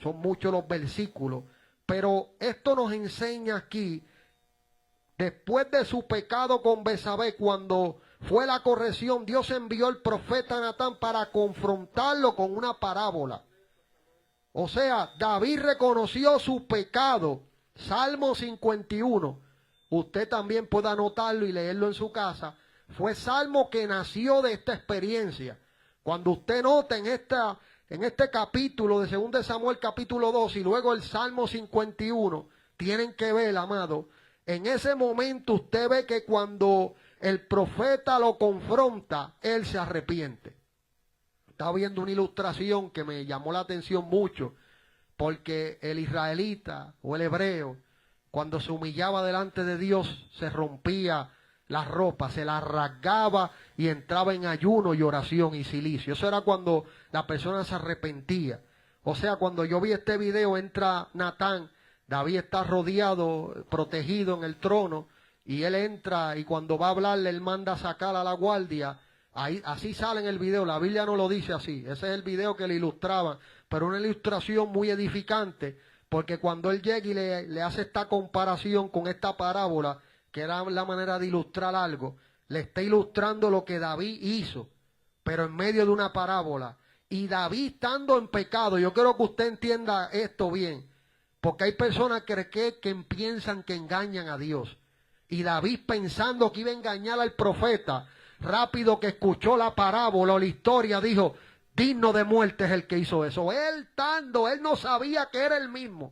son muchos los versículos, pero esto nos enseña aquí. Después de su pecado con Betsabé, cuando fue la corrección, Dios envió al profeta Natán para confrontarlo con una parábola. O sea, David reconoció su pecado. Salmo 51. Usted también puede anotarlo y leerlo en su casa. Fue salmo que nació de esta experiencia. Cuando usted nota en este capítulo de 2 de Samuel capítulo 2 y luego el Salmo 51, tienen que ver, amado. En ese momento usted ve que cuando el profeta lo confronta, él se arrepiente. Estaba viendo una ilustración que me llamó la atención mucho, porque el israelita o el hebreo, cuando se humillaba delante de Dios, se rompía la ropa, se la rasgaba y entraba en ayuno y oración y silicio. Eso era cuando la persona se arrepentía. O sea, cuando yo vi este video, entra Natán. David está rodeado, protegido en el trono, y él entra y cuando va a hablarle, él manda a sacar a la guardia. Ahí, así sale en el video, la Biblia no lo dice así, ese es el video que le ilustraban, pero una ilustración muy edificante, porque cuando él llega y le hace esta comparación con esta parábola, que era la manera de ilustrar algo, le está ilustrando lo que David hizo, pero en medio de una parábola. Y David estando en pecado, yo quiero que usted entienda esto bien, porque hay personas que piensan que engañan a Dios. Y David, pensando que iba a engañar al profeta, rápido que escuchó la parábola o la historia, dijo, digno de muerte es el que hizo eso. Él no sabía que era el mismo.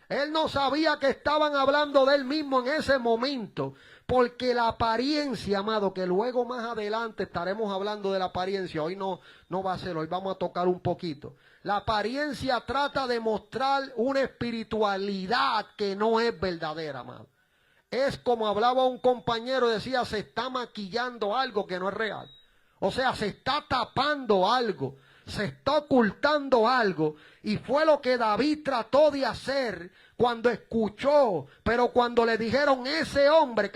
Él no sabía que estaban hablando de él mismo en ese momento. Porque la apariencia, amado, que luego más adelante estaremos hablando de la apariencia. Hoy no va a ser, hoy vamos a tocar un poquito. La apariencia trata de mostrar una espiritualidad que no es verdadera, amado. Es como hablaba un compañero, decía, se está maquillando algo que no es real. O sea, se está tapando algo, se está ocultando algo. Y fue lo que David trató de hacer cuando escuchó. Pero cuando le dijeron ese hombre,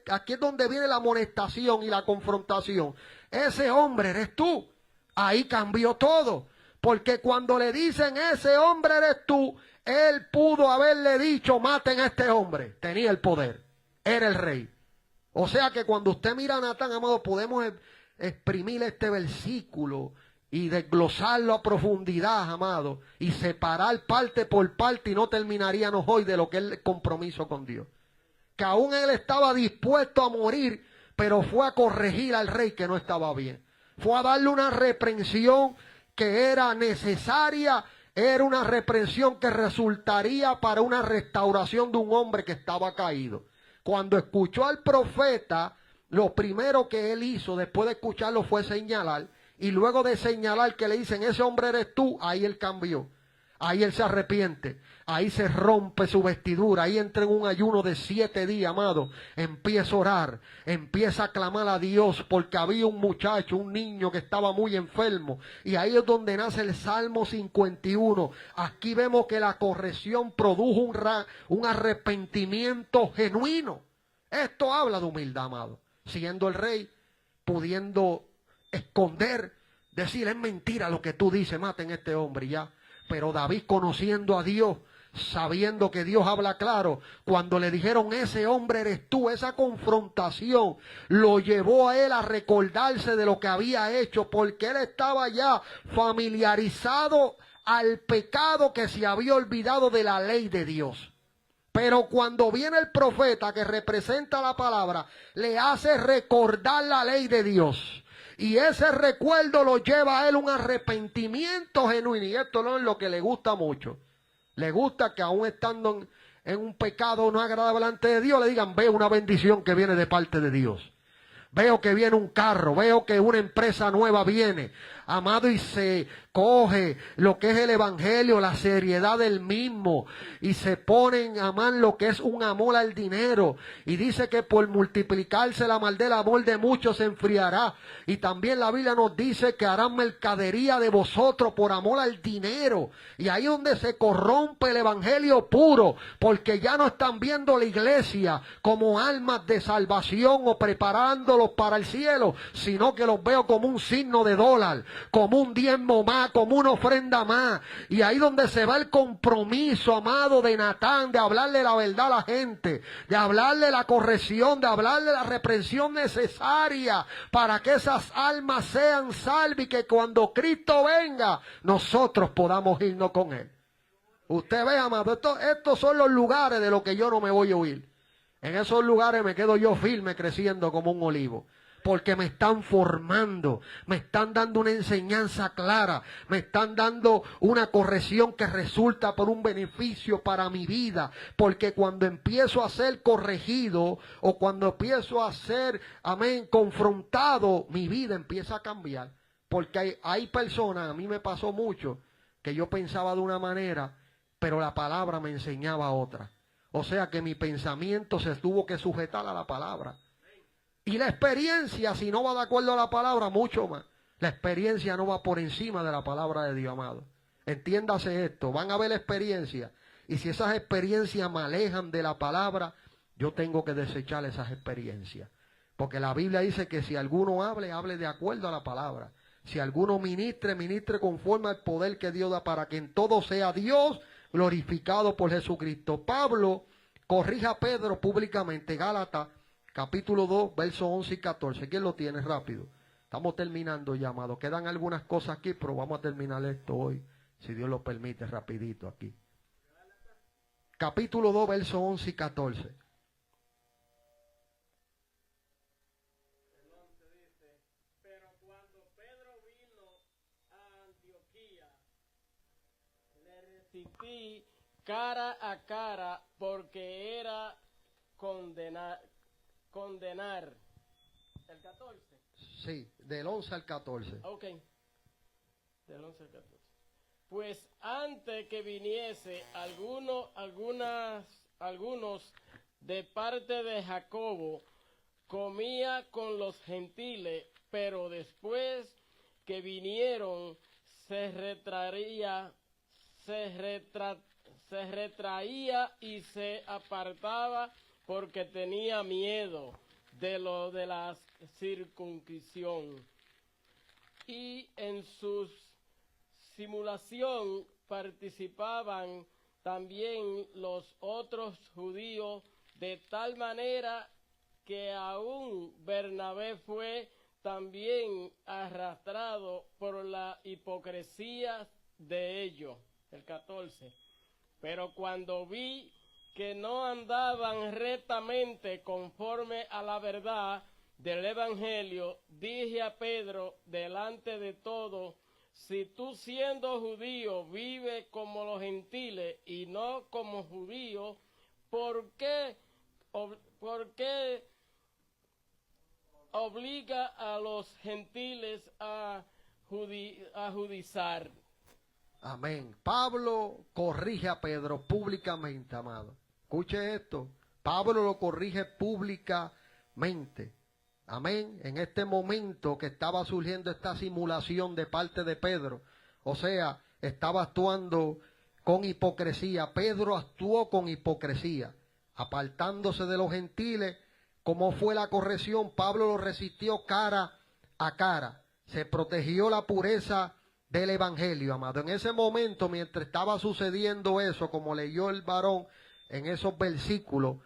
aquí es donde viene la amonestación y la confrontación. Ese hombre eres tú. Ahí cambió todo. Porque cuando le dicen ese hombre eres tú, él pudo haberle dicho maten a este hombre. Tenía el poder. Era el rey. O sea que cuando usted mira a Natán, amado, podemos exprimir este versículo y desglosarlo a profundidad, amado, y separar parte por parte y no terminaríamos hoy de lo que es el compromiso con Dios. Que aún él estaba dispuesto a morir, pero fue a corregir al rey que no estaba bien. Fue a darle una reprensión que era necesaria, era una reprensión que resultaría para una restauración de un hombre que estaba caído. Cuando escuchó al profeta, lo primero que él hizo después de escucharlo fue señalar. Y luego de señalar que le dicen, ese hombre eres tú, ahí él cambió. Ahí él se arrepiente. Ahí se rompe su vestidura. Ahí entra en un ayuno de 7 días, amado. Empieza a orar. Empieza a clamar a Dios porque había un muchacho, un niño que estaba muy enfermo. Y ahí es donde nace el Salmo 51. Aquí vemos que la corrección produjo un arrepentimiento genuino. Esto habla de humildad, amado. Siendo el rey, pudiendo esconder, decir es mentira lo que tú dices, maten a este hombre y ya. Pero David, conociendo a Dios, sabiendo que Dios habla claro, cuando le dijeron ese hombre eres tú, esa confrontación lo llevó a él a recordarse de lo que había hecho, porque él estaba ya familiarizado al pecado, que se había olvidado de la ley de Dios. Pero cuando viene el profeta que representa la palabra, le hace recordar la ley de Dios. Y ese recuerdo lo lleva a él un arrepentimiento genuino. Y esto no es lo que le gusta mucho. Le gusta que aún estando en un pecado no agradable delante de Dios, le digan, veo una bendición que viene de parte de Dios. Veo que viene un carro, veo que una empresa nueva viene, amado, y se coge lo que es el evangelio, la seriedad del mismo, y se ponen a amar lo que es un amor al dinero, y dice que por multiplicarse la maldad, el amor de muchos se enfriará, y también la Biblia nos dice que harán mercadería de vosotros por amor al dinero, y ahí donde se corrompe el evangelio puro, porque ya no están viendo la iglesia como almas de salvación o preparándolos para el cielo, sino que los veo como un signo de dólar, como un diezmo más, como una ofrenda más. Y ahí donde se va el compromiso, amado, de Natán, de hablarle la verdad a la gente, de hablarle la corrección, de hablarle la reprensión necesaria para que esas almas sean salvas y que cuando Cristo venga, nosotros podamos irnos con Él. Usted ve, amado, estos son los lugares de los que yo no me voy a huir. En esos lugares me quedo yo firme creciendo como un olivo. Porque me están formando, me están dando una enseñanza clara, me están dando una corrección que resulta por un beneficio para mi vida. Porque cuando empiezo a ser corregido o cuando empiezo a ser, amén, confrontado, mi vida empieza a cambiar. Porque hay personas, a mí me pasó mucho, que yo pensaba de una manera, pero la palabra me enseñaba otra. O sea que mi pensamiento se tuvo que sujetar a la palabra. Y la experiencia, si no va de acuerdo a la palabra, mucho más. La experiencia no va por encima de la palabra de Dios, amado. Entiéndase esto, van a haber experiencias. Y si esas experiencias me alejan de la palabra, yo tengo que desechar esas experiencias. Porque la Biblia dice que si alguno hable, hable de acuerdo a la palabra. Si alguno ministre, ministre conforme al poder que Dios da, para que en todo sea Dios glorificado por Jesucristo. Pablo corrige a Pedro públicamente, Gálatas capítulo 2, versos 11 y 14. ¿Quién lo tiene? Rápido. Estamos terminando ya, amado. Quedan algunas cosas aquí, pero vamos a terminar esto hoy, si Dios lo permite, rapidito aquí. Capítulo 2, versos 11 y 14. Pero cuando Pedro vino a Antioquía, le resistí cara a cara porque era condenar. ¿El 14? Sí, del 11 al 14. Ok. Del 11 al 14. Pues antes que viniese algunos de parte de Jacobo, comía con los gentiles pero después que vinieron se retraía y se apartaba porque tenía miedo de lo de la circuncisión. Y en su simulación participaban también los otros judíos, de tal manera que aún Bernabé fue también arrastrado por la hipocresía de ellos. El 14. Pero cuando vi que no andaban rectamente conforme a la verdad del Evangelio, dije a Pedro delante de todos: si tú siendo judío vives como los gentiles y no como judío, ¿por qué obliga a los gentiles a judizar? Amén. Pablo corrige a Pedro públicamente, amado. Escuche esto. Pablo lo corrige públicamente. Amén. En este momento que estaba surgiendo esta simulación de parte de Pedro, o sea, estaba actuando con hipocresía. Pedro actuó con hipocresía, apartándose de los gentiles. ¿Cómo fue la corrección? Pablo lo resistió cara a cara. Se protegió la pureza del Evangelio, amado. En ese momento, mientras estaba sucediendo eso, como leyó el varón en esos versículos,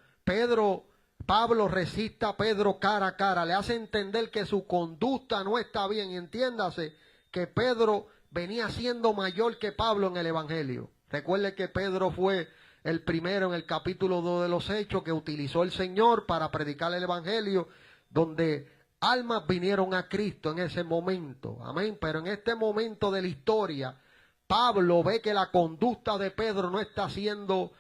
Pablo resiste a Pedro cara a cara, le hace entender que su conducta no está bien. Y entiéndase que Pedro venía siendo mayor que Pablo en el Evangelio. Recuerde que Pedro fue el primero en el capítulo 2 de los Hechos que utilizó el Señor para predicar el Evangelio, donde almas vinieron a Cristo en ese momento. Amén. Pero en este momento de la historia, Pablo ve que la conducta de Pedro no está siendo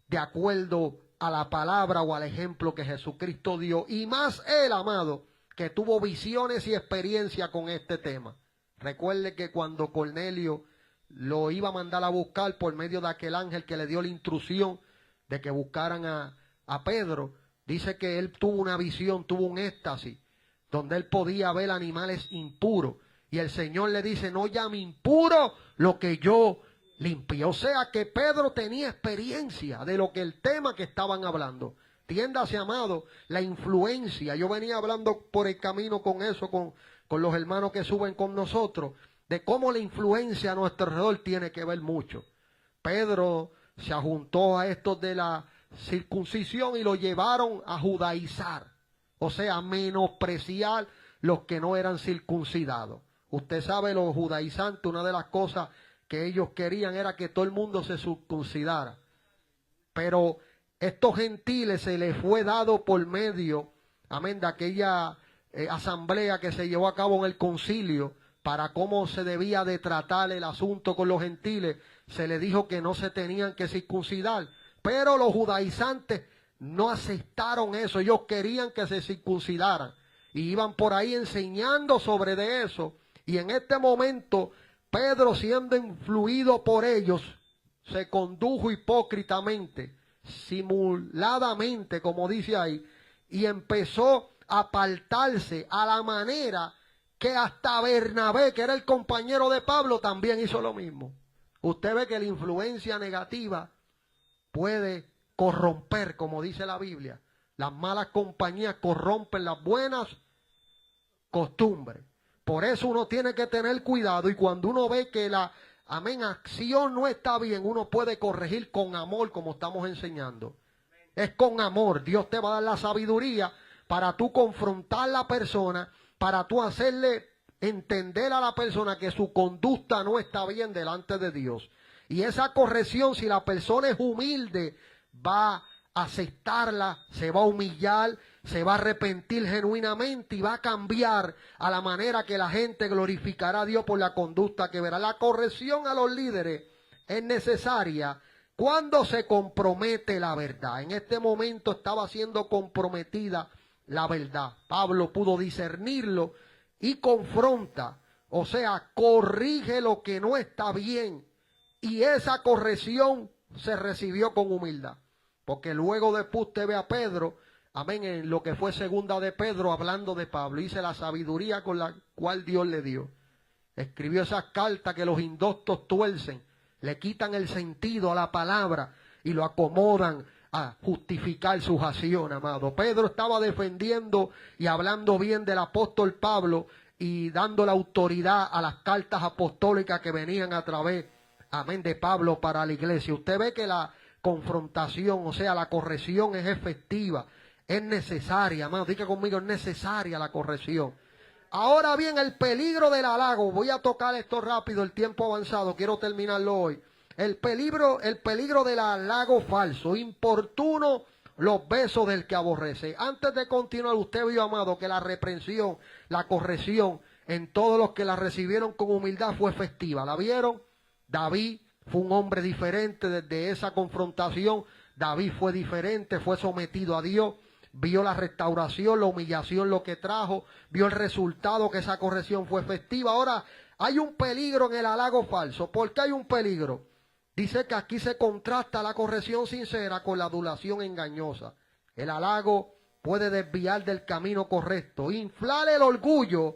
de acuerdo a la palabra o al ejemplo que Jesucristo dio. Y más él, amado, que tuvo visiones y experiencia con este tema. Recuerde que cuando Cornelio lo iba a mandar a buscar por medio de aquel ángel que le dio la instrucción de que buscaran a Pedro, dice que él tuvo una visión, tuvo un éxtasis, donde él podía ver animales impuros. Y el Señor le dice: no llame impuro lo que yo limpio. O sea que Pedro tenía experiencia de lo que el tema que estaban hablando. Tiéndase, amado, la influencia. Yo venía hablando por el camino con eso, con los hermanos que suben con nosotros, de cómo la influencia a nuestro alrededor tiene que ver mucho. Pedro se ajuntó a estos de la circuncisión y lo llevaron a judaizar. O sea, menospreciar los que no eran circuncidados. Usted sabe, los judaizantes, una de las cosas que ellos querían era que todo el mundo se circuncidara. Pero estos gentiles se les fue dado por medio, amén, de aquella asamblea que se llevó a cabo en el concilio para cómo se debía de tratar el asunto con los gentiles. Se les dijo que no se tenían que circuncidar. Pero los judaizantes no aceptaron eso. Ellos querían que se circuncidaran. Y iban por ahí enseñando sobre de eso. Y en este momento, Pedro, siendo influido por ellos, se condujo hipócritamente, simuladamente, como dice ahí, y empezó a apartarse a la manera que hasta Bernabé, que era el compañero de Pablo, también hizo lo mismo. Usted ve que la influencia negativa puede corromper, como dice la Biblia. Las malas compañías corrompen las buenas costumbres. Por eso uno tiene que tener cuidado, y cuando uno ve que la acción no está bien, uno puede corregir con amor, como estamos enseñando. Es con amor. Dios te va a dar la sabiduría para tú confrontar a la persona, para tú hacerle entender a la persona que su conducta no está bien delante de Dios. Y esa corrección, si la persona es humilde, va a aceptarla, se va a humillar, se va a arrepentir genuinamente y va a cambiar a la manera que la gente glorificará a Dios por la conducta que verá. La corrección a los líderes es necesaria cuando se compromete la verdad. En este momento estaba siendo comprometida la verdad. Pablo pudo discernirlo y confronta, o sea, corrige lo que no está bien. Y esa corrección se recibió con humildad. Porque luego después usted ve a Pedro amén, en lo que fue segunda de Pedro, hablando de Pablo. Dice la sabiduría con la cual Dios le dio. Escribió esas cartas que los indoctos tuercen, le quitan el sentido a la palabra y lo acomodan a justificar sus acciones, amado. Pedro estaba defendiendo y hablando bien del apóstol Pablo y dando la autoridad a las cartas apostólicas que venían a través, amén, de Pablo para la iglesia. Usted ve que la confrontación, o sea, la corrección es efectiva, es necesaria, amado. Diga conmigo, es necesaria la corrección. Ahora bien, el peligro del halago, voy a tocar esto rápido, el tiempo avanzado, quiero terminarlo hoy. El peligro del halago falso, importuno los besos del que aborrece. Antes de continuar, usted vio, amado, que la reprensión, la corrección en todos los que la recibieron con humildad fue efectiva. ¿La vieron? David fue un hombre diferente desde esa confrontación. David fue diferente, fue sometido a Dios. Vio la restauración, la humillación, lo que trajo. Vio el resultado, que esa corrección fue efectiva. Ahora, hay un peligro en el halago falso. ¿Por qué hay un peligro? Dice que aquí se contrasta la corrección sincera con la adulación engañosa. El halago puede desviar del camino correcto, inflar el orgullo,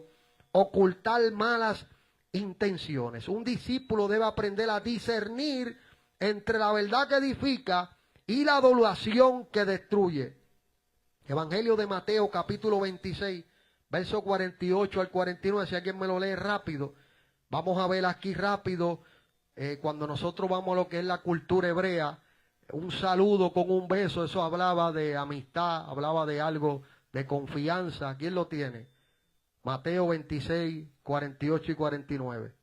ocultar malas intenciones. Un discípulo debe aprender a discernir entre la verdad que edifica y la adulación que destruye. Evangelio de Mateo, capítulo 26, verso 48 al 49, si alguien me lo lee rápido. Vamos a ver aquí rápido. Cuando nosotros vamos a lo que es la cultura hebrea, un saludo con un beso, eso hablaba de amistad, hablaba de algo de confianza. ¿Quién lo tiene? Mateo 26, 48 y 49.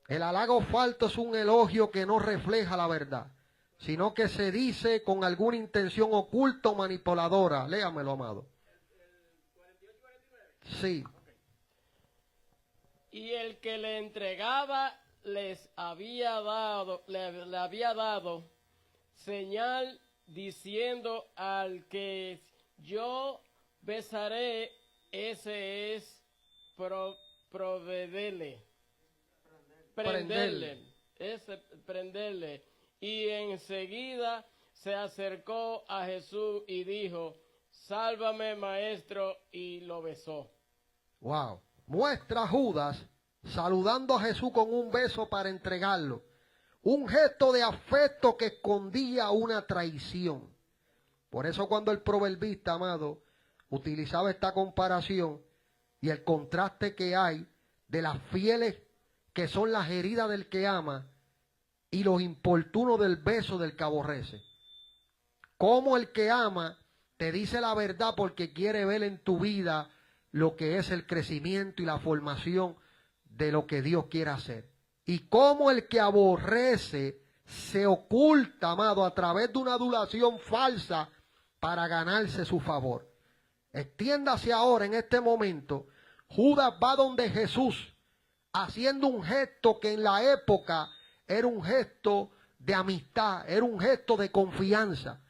El halago falso es un elogio que no refleja la verdad, sino que se dice con alguna intención oculta o manipuladora. Léamelo, amado. Sí. Y el que le entregaba le había dado señal diciendo: al que yo besaré, ese es prenderle. Y enseguida se acercó a Jesús y dijo: sálvame, maestro, y lo besó. Wow. Muestra a Judas saludando a Jesús con un beso para entregarlo. Un gesto de afecto que escondía una traición. Por eso cuando el proverbista, amado, utilizaba esta comparación y el contraste que hay de las fieles que son las heridas del que ama y los importunos del beso del que aborrece. Como el que ama te dice la verdad porque quiere ver en tu vida lo que es el crecimiento y la formación de lo que Dios quiere hacer. Y como el que aborrece se oculta, amado, a través de una adulación falsa para ganarse su favor. Extiéndase ahora en este momento. Judas va donde Jesús haciendo un gesto que en la época era un gesto de amistad, era un gesto de confianza.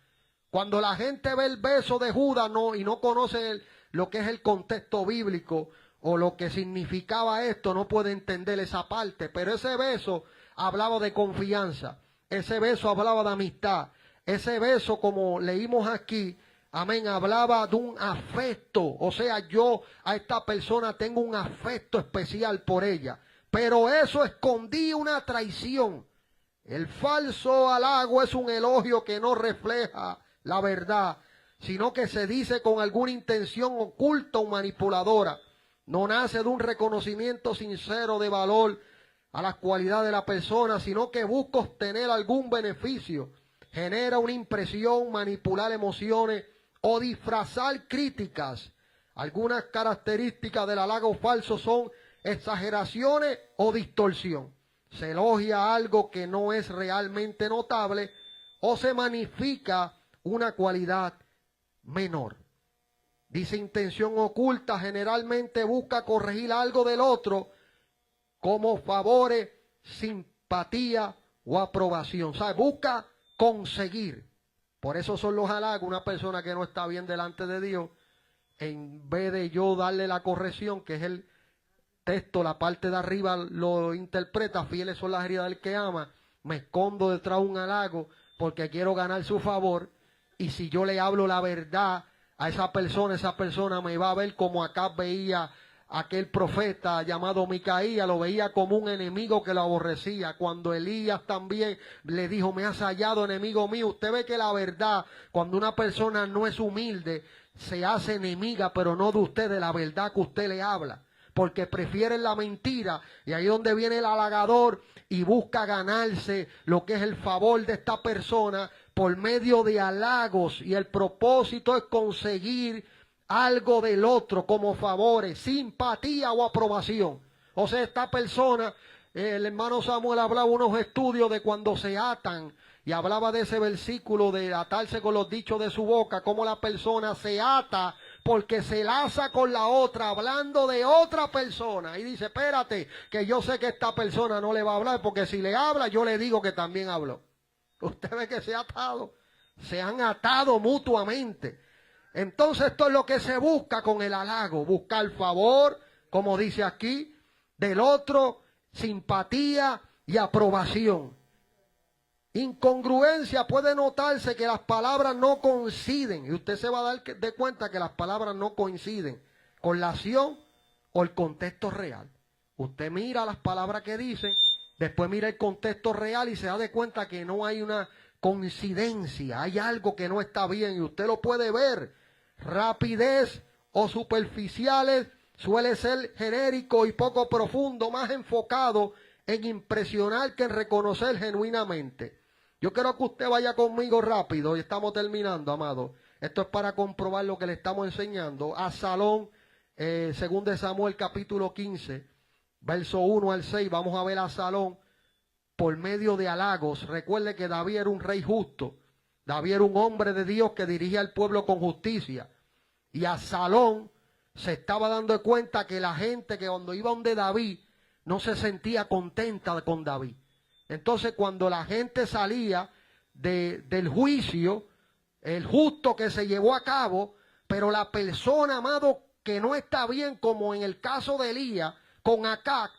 Cuando la gente ve el beso de Judas y no conoce lo que es el contexto bíblico o lo que significaba esto, no puede entender esa parte. Pero ese beso hablaba de confianza, ese beso hablaba de amistad, ese beso, como leímos aquí, amén, hablaba de un afecto. O sea, yo a esta persona tengo un afecto especial por ella. Pero eso escondía una traición. El falso halago es un elogio que no refleja la verdad, sino que se dice con alguna intención oculta o manipuladora. No nace de un reconocimiento sincero de valor a las cualidades de la persona, sino que busca obtener algún beneficio. Genera una impresión, manipular emociones o disfrazar críticas. Algunas características del halago falso son exageraciones o distorsión. Se elogia algo que no es realmente notable o se magnifica una cualidad menor. Dice intención oculta, generalmente busca corregir algo del otro como favores, simpatía o aprobación. O sea, busca conseguir. Por eso son los halagos. Una persona que no está bien delante de Dios, en vez de yo darle la corrección, que es texto, la parte de arriba lo interpreta, fieles son las heridas del que ama, me escondo detrás de un halago porque quiero ganar su favor, y si yo le hablo la verdad a esa persona me va a ver como acá veía aquel profeta llamado Micaías, lo veía como un enemigo que lo aborrecía. Cuando Elías también le dijo, me has hallado, enemigo mío. Usted ve que la verdad, cuando una persona no es humilde, se hace enemiga, pero no de usted, de la verdad que usted le habla, porque prefieren la mentira, y ahí es donde viene el halagador y busca ganarse lo que es el favor de esta persona por medio de halagos, y el propósito es conseguir algo del otro como favores, simpatía o aprobación. O sea, esta persona, el hermano Samuel hablaba unos estudios de cuando se atan, y hablaba de ese versículo de atarse con los dichos de su boca, como la persona se ata porque se laza con la otra, hablando de otra persona, y dice, espérate, que yo sé que esta persona no le va a hablar, porque si le habla, yo le digo que también habló. Usted ve que se han atado mutuamente. Entonces esto es lo que se busca con el halago, buscar favor, como dice aquí, del otro, simpatía y aprobación. Incongruencia, puede notarse que las palabras no coinciden, y usted se va a dar de cuenta que las palabras no coinciden con la acción o el contexto real. Usted mira las palabras que dicen, después mira el contexto real y se da de cuenta que no hay una coincidencia, hay algo que no está bien, y usted lo puede ver. Rapidez o superficiales suele ser genérico y poco profundo, más enfocado en impresionar que en reconocer genuinamente. Yo quiero que usted vaya conmigo rápido, y estamos terminando, amado. Esto es para comprobar lo que le estamos enseñando. Absalón, 2 de Samuel capítulo 15, verso 1 al 6, vamos a ver a Absalón por medio de halagos. Recuerde que David era un rey justo. David era un hombre de Dios que dirigía al pueblo con justicia. Y Absalón se estaba dando cuenta que la gente que cuando iba donde David no se sentía contenta con David. Entonces cuando la gente salía del juicio, el justo que se llevó a cabo, pero la persona, amado, que no está bien, como en el caso de Elías, con Acab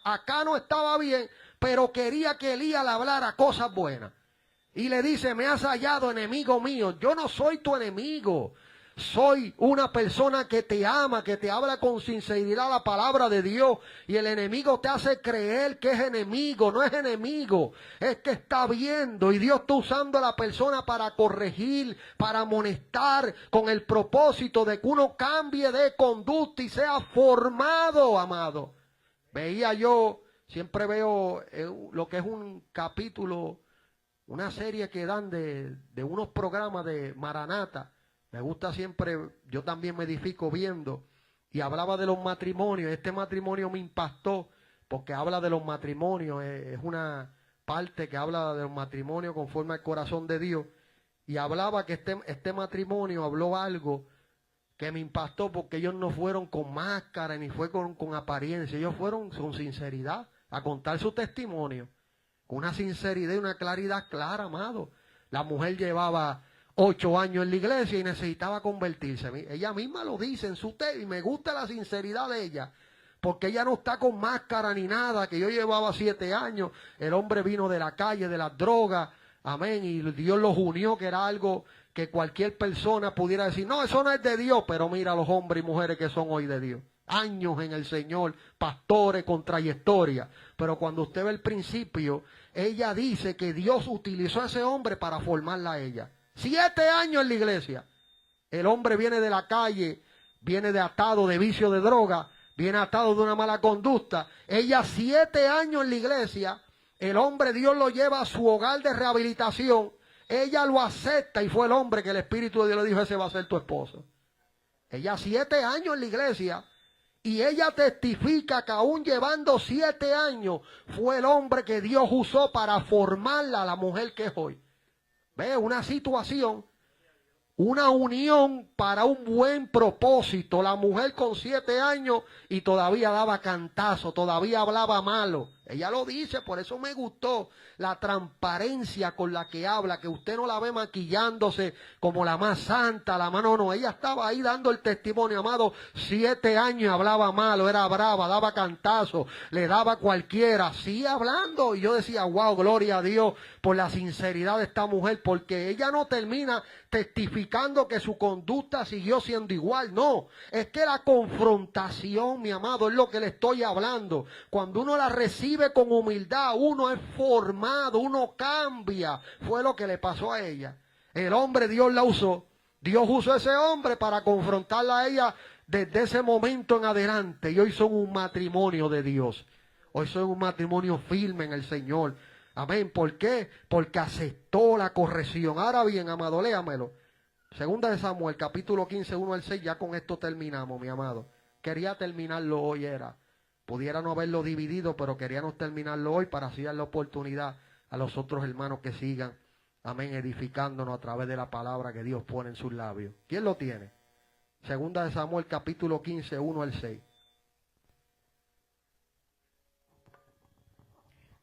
no estaba bien, pero quería que Elías le hablara cosas buenas. Y le dice, me has hallado, enemigo mío. Yo no soy tu enemigo. Soy una persona que te ama, que te habla con sinceridad la palabra de Dios. Y el enemigo te hace creer que es enemigo. No es enemigo, es que está viendo. Y Dios está usando a la persona para corregir, para amonestar, con el propósito de que uno cambie de conducta y sea formado, amado. Veía yo, siempre veo lo que es un capítulo, una serie que dan de unos programas de Maranata. Me gusta siempre, yo también me edifico viendo, y hablaba de los matrimonios. Este matrimonio me impactó porque habla de los matrimonios, es una parte que habla de los matrimonios conforme al corazón de Dios, y hablaba que este matrimonio habló algo que me impactó, porque ellos no fueron con máscara ni fue con apariencia, ellos fueron con sinceridad a contar su testimonio, con una sinceridad y una claridad clara, amado. La mujer llevaba 8 años en la iglesia y necesitaba convertirse. Ella misma lo dice en su texto, y me gusta la sinceridad de ella, porque ella no está con máscara ni nada, que yo llevaba 7 años, el hombre vino de la calle, de las drogas, amén, y Dios los unió, que era algo que cualquier persona pudiera decir, no, eso no es de Dios, pero mira los hombres y mujeres que son hoy de Dios. Años en el Señor, pastores con trayectoria, pero cuando usted ve el principio, ella dice que Dios utilizó a ese hombre para formarla a ella. 7 años en la iglesia. El hombre viene de la calle, viene de atado de vicio de droga, viene atado de una mala conducta. Ella 7 años en la iglesia, el hombre Dios lo lleva a su hogar de rehabilitación. Ella lo acepta, y fue el hombre que el Espíritu de Dios le dijo, ese va a ser tu esposo. Ella 7 años en la iglesia, y ella testifica que aún llevando 7 años, fue el hombre que Dios usó para formarla a la mujer que es hoy. Ve una situación, una unión para un buen propósito. La mujer con 7 años y todavía daba cantazo, todavía hablaba malo. Ella lo dice, por eso me gustó la transparencia con la que habla, que usted no la ve maquillándose como la más santa, la mano no, ella estaba ahí dando el testimonio, amado, 7 años y hablaba malo, era brava, daba cantazo, le daba a cualquiera, sigue hablando. Y yo decía, wow, gloria a Dios por la sinceridad de esta mujer, porque ella no termina testificando que su conducta siguió siendo igual, no, es que la confrontación, mi amado, es lo que le estoy hablando. Cuando uno la recibe con humildad, uno es formado, uno cambia. Fue lo que le pasó a ella. El hombre, Dios la usó. Dios usó a ese hombre para confrontarla a ella desde ese momento en adelante. Y hoy son un matrimonio de Dios. Hoy son un matrimonio firme en el Señor. Amén. ¿Por qué? Porque aceptó la corrección. Ahora bien, amado, léamelo. Segunda de Samuel, capítulo 15, 1 al 6. Ya con esto terminamos, mi amado. Quería terminarlo hoy, pudiera no haberlo dividido, pero queríamos terminarlo hoy para así dar la oportunidad a los otros hermanos que sigan, amén, edificándonos a través de la palabra que Dios pone en sus labios. ¿Quién lo tiene? Segunda de Samuel, capítulo 15, 1 al 6.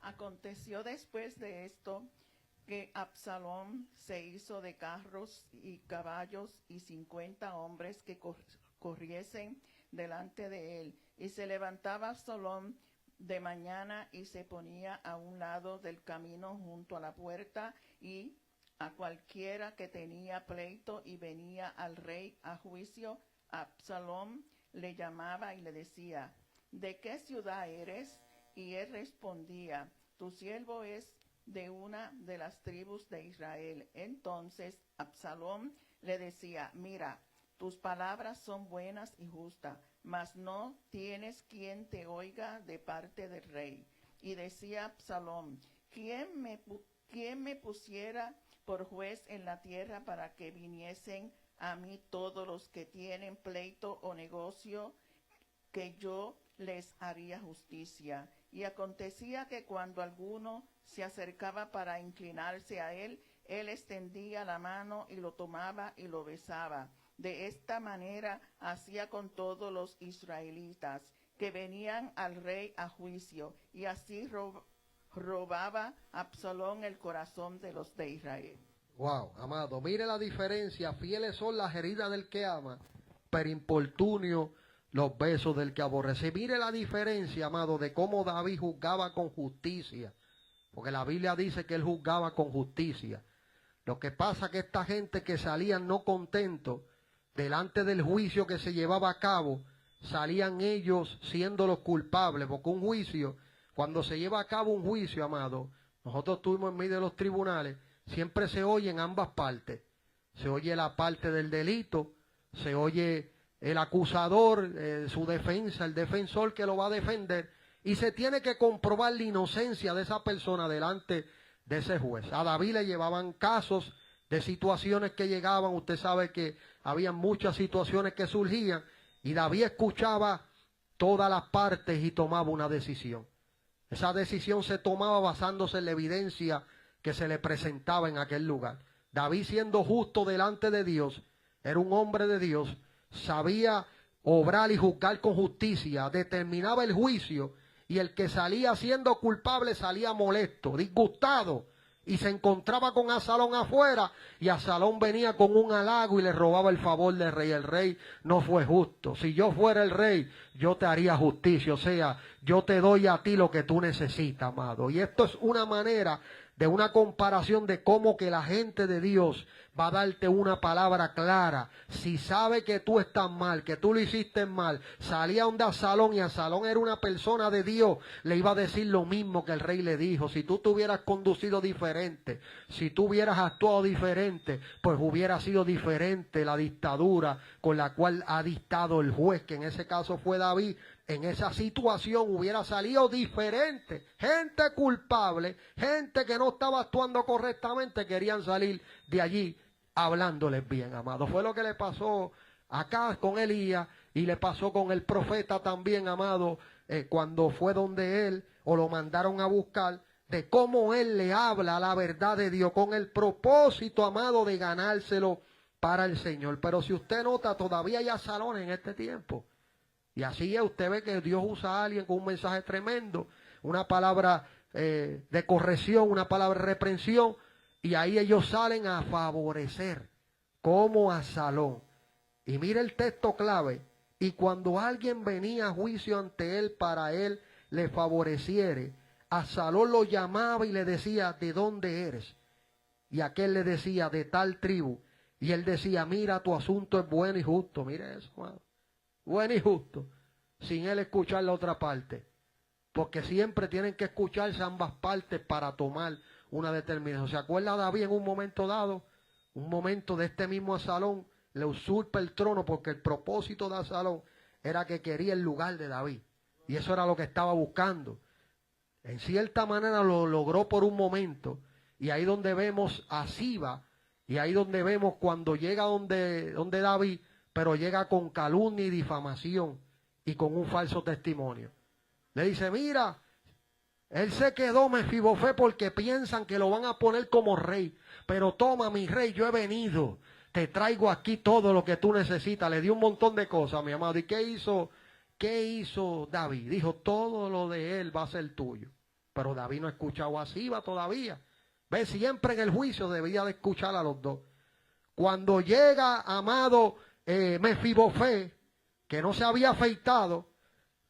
Aconteció después de esto que Absalón se hizo de carros y caballos y 50 hombres que corriesen delante de él. Y se levantaba Absalón de mañana y se ponía a un lado del camino junto a la puerta, y a cualquiera que tenía pleito y venía al rey a juicio, Absalón le llamaba y le decía, ¿de qué ciudad eres? Y él respondía, tu siervo es de una de las tribus de Israel. Entonces Absalón le decía, mira, tus palabras son buenas y justas, mas no tienes quien te oiga de parte del rey. Y decía Absalón, ¿quién me pusiera por juez en la tierra para que viniesen a mí todos los que tienen pleito o negocio, que yo les haría justicia? Y acontecía que cuando alguno se acercaba para inclinarse a él, él extendía la mano y lo tomaba y lo besaba. De esta manera hacía con todos los israelitas que venían al rey a juicio, y así robaba Absalón el corazón de los de Israel. Wow, amado, mire la diferencia. Fieles son las heridas del que ama, pero importunio los besos del que aborrece. Mire la diferencia, amado, de cómo David juzgaba con justicia, porque la Biblia dice que él juzgaba con justicia. Lo que pasa es que esta gente que salían no contentos delante del juicio que se llevaba a cabo, salían ellos siendo los culpables, porque un juicio, cuando se lleva a cabo un juicio, amado, nosotros estuvimos en medio de los tribunales, siempre se oye en ambas partes. Se oye la parte del delito, se oye el acusador, su defensa, el defensor que lo va a defender, y se tiene que comprobar la inocencia de esa persona delante de ese juez. A David le llevaban casos de situaciones que llegaban, usted sabe que había muchas situaciones que surgían, y David escuchaba todas las partes y tomaba una decisión. Esa decisión se tomaba basándose en la evidencia que se le presentaba en aquel lugar. David, siendo justo delante de Dios, era un hombre de Dios, sabía obrar y juzgar con justicia, determinaba el juicio, y el que salía siendo culpable salía molesto, disgustado, y se encontraba con Absalón afuera, y Absalón venía con un halago y le robaba el favor del rey. El rey no fue justo. Si yo fuera el rey, yo te haría justicia, o sea, yo te doy a ti lo que tú necesitas, amado. Y esto es una manera de una comparación de cómo que la gente de Dios va a darte una palabra clara. Si sabe que tú estás mal, que tú lo hiciste mal, salía donde Absalón, y Absalón era una persona de Dios, le iba a decir lo mismo que el rey le dijo. Si tú te hubieras conducido diferente, si tú hubieras actuado diferente, pues hubiera sido diferente la dictadura con la cual ha dictado el juez, que en ese caso fue David. En esa situación hubiera salido diferente. Gente culpable, gente que no estaba actuando correctamente, querían salir de allí hablándoles bien, amado. Fue lo que le pasó acá con Elías, y le pasó con el profeta también, amado, cuando fue donde él, o lo mandaron a buscar, de cómo él le habla la verdad de Dios, con el propósito, amado, de ganárselo para el Señor. Pero si usted nota, todavía hay Absalón en este tiempo. Y así es, usted ve que Dios usa a alguien con un mensaje tremendo, una palabra de corrección, una palabra de reprensión, y ahí ellos salen a favorecer, como Absalón. Y mire el texto clave: y cuando alguien venía a juicio ante él para él le favoreciere, Absalón lo llamaba y le decía, ¿de dónde eres? Y aquel le decía, de tal tribu. Y él decía, mira, tu asunto es bueno y justo. Mire eso, hermano. Bueno y justo. Sin él escuchar la otra parte. Porque siempre tienen que escucharse ambas partes para tomar una determinación. ¿Se acuerda David en un momento dado? Un momento de este mismo Absalón le usurpa el trono, porque el propósito de Absalón era que quería el lugar de David. Y eso era lo que estaba buscando. En cierta manera lo logró por un momento. Y ahí donde vemos a Siba, y ahí donde vemos cuando llega donde David, pero llega con calumnia y difamación y con un falso testimonio. Le dice, mira, él se quedó Mefibosé porque piensan que lo van a poner como rey. Pero toma, mi rey, yo he venido. Te traigo aquí todo lo que tú necesitas. Le dio un montón de cosas, mi amado. ¿Y qué hizo David? Dijo, todo lo de él va a ser tuyo. Pero David no escuchaba a Siba todavía. Ve, siempre en el juicio debía de escuchar a los dos. Cuando llega, amado, Mefibosé, que no se había afeitado,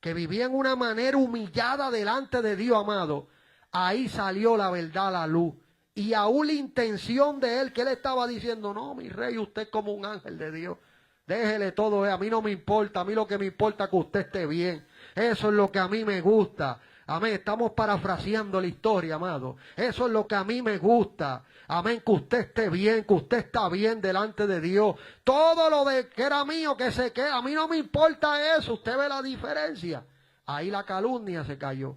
que vivía en una manera humillada delante de Dios, amado, ahí salió la verdad a la luz. Y aún la intención de él, que él estaba diciendo, no, mi rey, usted es como un ángel de Dios. Déjele todo, a mí no me importa, a mí lo que me importa es que usted esté bien. Eso es lo que a mí me gusta. Amén, estamos parafraseando la historia, amado. Eso es lo que a mí me gusta. Amén, que usted esté bien, que usted está bien delante de Dios. Todo lo de que era mío, que se quede, a mí no me importa eso. Usted ve la diferencia. Ahí la calumnia se cayó.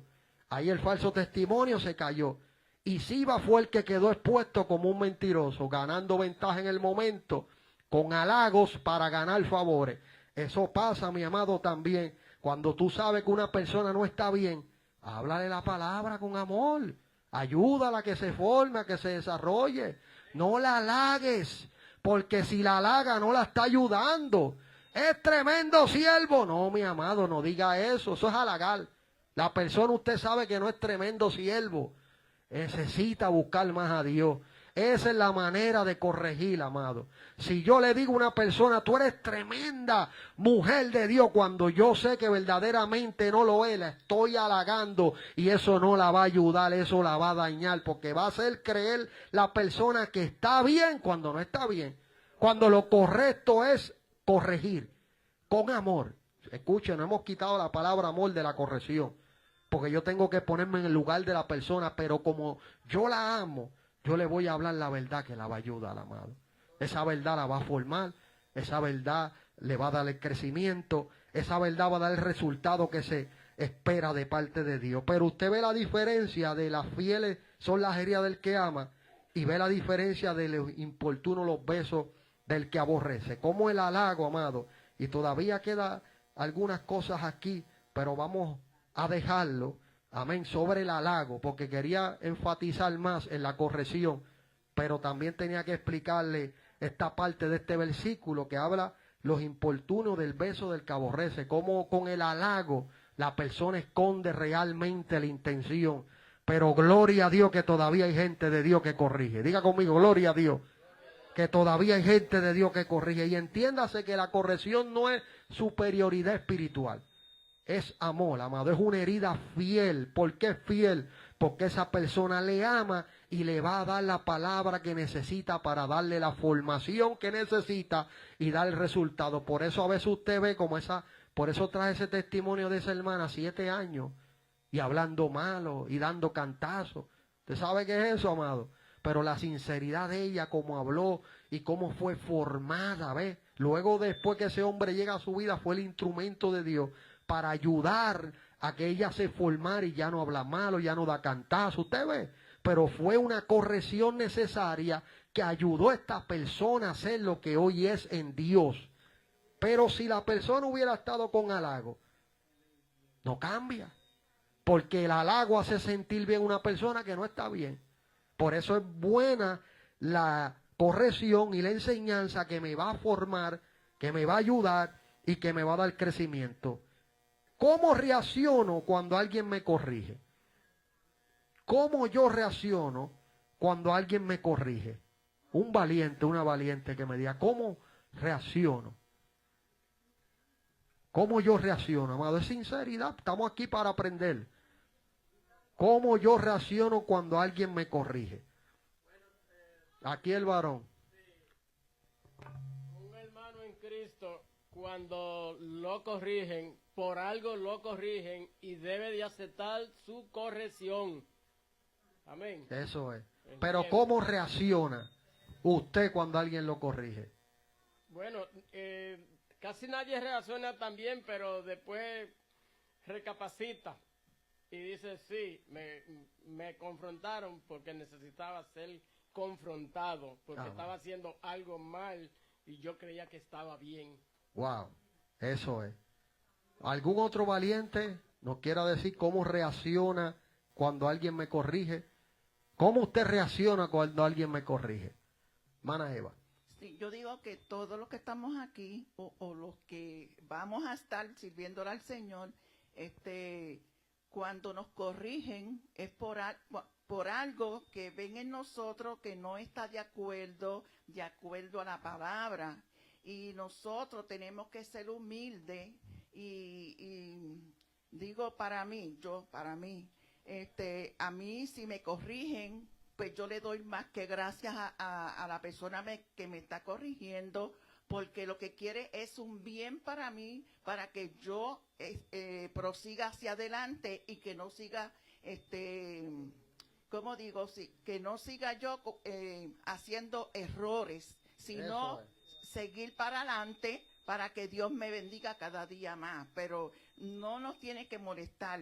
Ahí el falso testimonio se cayó. Y Siba fue el que quedó expuesto como un mentiroso, ganando ventaja en el momento, con halagos para ganar favores. Eso pasa, mi amado, también. Cuando tú sabes que una persona no está bien, háblale la palabra con amor. Ayúdala a que se forme, a que se desarrolle. No la halagues, porque si la halaga no la está ayudando. Es tremendo siervo. No, mi amado, no diga eso. Eso es halagar. La persona, usted sabe que no es tremendo siervo. Necesita buscar más a Dios. Esa es la manera de corregir, amado. Si yo le digo a una persona, tú eres tremenda mujer de Dios, cuando yo sé que verdaderamente no lo es, la estoy halagando, y eso no la va a ayudar, eso la va a dañar, porque va a hacer creer la persona que está bien cuando no está bien. Cuando lo correcto es corregir con amor. Escuchen, no hemos quitado la palabra amor de la corrección, porque yo tengo que ponerme en el lugar de la persona, pero como yo la amo, yo le voy a hablar la verdad que la va a ayudar, amado. Esa verdad la va a formar, esa verdad le va a dar el crecimiento, esa verdad va a dar el resultado que se espera de parte de Dios. Pero usted ve la diferencia de las fieles son las heridas del que ama, y ve la diferencia de los importunos los besos del que aborrece. Como el halago, amado. Y todavía queda algunas cosas aquí, pero vamos a dejarlo. Amén, sobre el halago, porque quería enfatizar más en la corrección, pero también tenía que explicarle esta parte de este versículo que habla los importunos del beso del que aborrece, cómo con el halago la persona esconde realmente la intención. Pero gloria a Dios que todavía hay gente de Dios que corrige. Diga conmigo, gloria a Dios, que todavía hay gente de Dios que corrige. Y entiéndase que la corrección no es superioridad espiritual. Es amor, amado, es una herida fiel. ¿Por qué es fiel? Porque esa persona le ama y le va a dar la palabra que necesita para darle la formación que necesita y dar el resultado. Por eso a veces usted ve como por eso trae ese testimonio de esa hermana, 7 años, y hablando malo y dando cantazos. ¿Usted sabe qué es eso, amado? Pero la sinceridad de ella, como habló y cómo fue formada, ¿ves? Luego, después que ese hombre llega a su vida, fue el instrumento de Dios para ayudar a que ella se formara y ya no habla malo, ya no da cantazo, usted ve. Pero fue una corrección necesaria que ayudó a esta persona a ser lo que hoy es en Dios. Pero si la persona hubiera estado con halago, no cambia. Porque el halago hace sentir bien a una persona que no está bien. Por eso es buena la corrección y la enseñanza que me va a formar, que me va a ayudar y que me va a dar crecimiento. ¿Cómo reacciono cuando alguien me corrige? ¿Cómo yo reacciono cuando alguien me corrige? Un valiente, una valiente que me diga, ¿cómo reacciono? ¿Cómo yo reacciono, amado? Es sinceridad, estamos aquí para aprender. ¿Cómo yo reacciono cuando alguien me corrige? Aquí el varón. Un hermano en Cristo, cuando lo corrigen, por algo lo corrigen y debe de aceptar su corrección. Amén. Eso es. Pero ¿cómo reacciona usted cuando alguien lo corrige? Bueno, casi nadie reacciona tan bien, pero después recapacita y dice, sí, me confrontaron porque necesitaba ser confrontado, porque Amén. estaba haciendo algo mal y yo creía que estaba bien. Wow, eso es. ¿Algún otro valiente nos quiera decir cómo reacciona cuando alguien me corrige? ¿Cómo usted reacciona cuando alguien me corrige? Hermana Eva. Sí, yo digo que todos los que estamos aquí o los que vamos a estar sirviéndole al Señor, cuando nos corrigen es por algo que ven en nosotros que no está de acuerdo a la palabra. Y nosotros tenemos que ser humildes y digo para mí, a mí si me corrigen, pues yo le doy más que gracias a la persona que me está corrigiendo, porque lo que quiere es un bien para mí, para que yo prosiga hacia adelante y que no siga, ¿cómo digo? Sí, que no siga yo haciendo errores, sino seguir para adelante para que Dios me bendiga cada día más. Pero no nos tiene que molestar.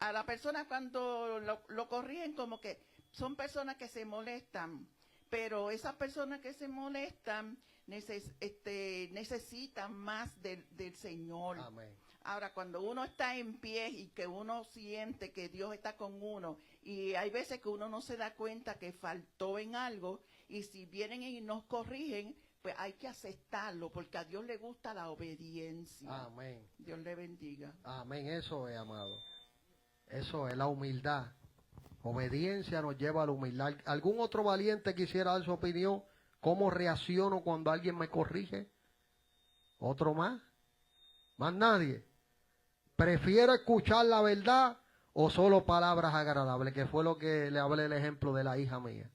A la persona cuando lo corrigen, como que son personas que se molestan, pero esas personas que se molestan necesitan más del Señor. Amén. Ahora, cuando uno está en pie y que uno siente que Dios está con uno, y hay veces que uno no se da cuenta que faltó en algo, y si vienen y nos corrigen, pues hay que aceptarlo, porque a Dios le gusta la obediencia. Amén. Dios le bendiga. Amén, eso es, amado. Eso es la humildad. Obediencia nos lleva a la humildad. ¿Algún otro valiente quisiera dar su opinión? ¿Cómo reacciono cuando alguien me corrige? ¿Otro más? ¿Más nadie? ¿Prefiero escuchar la verdad o solo palabras agradables? Que fue lo que le hablé el ejemplo de la hija mía.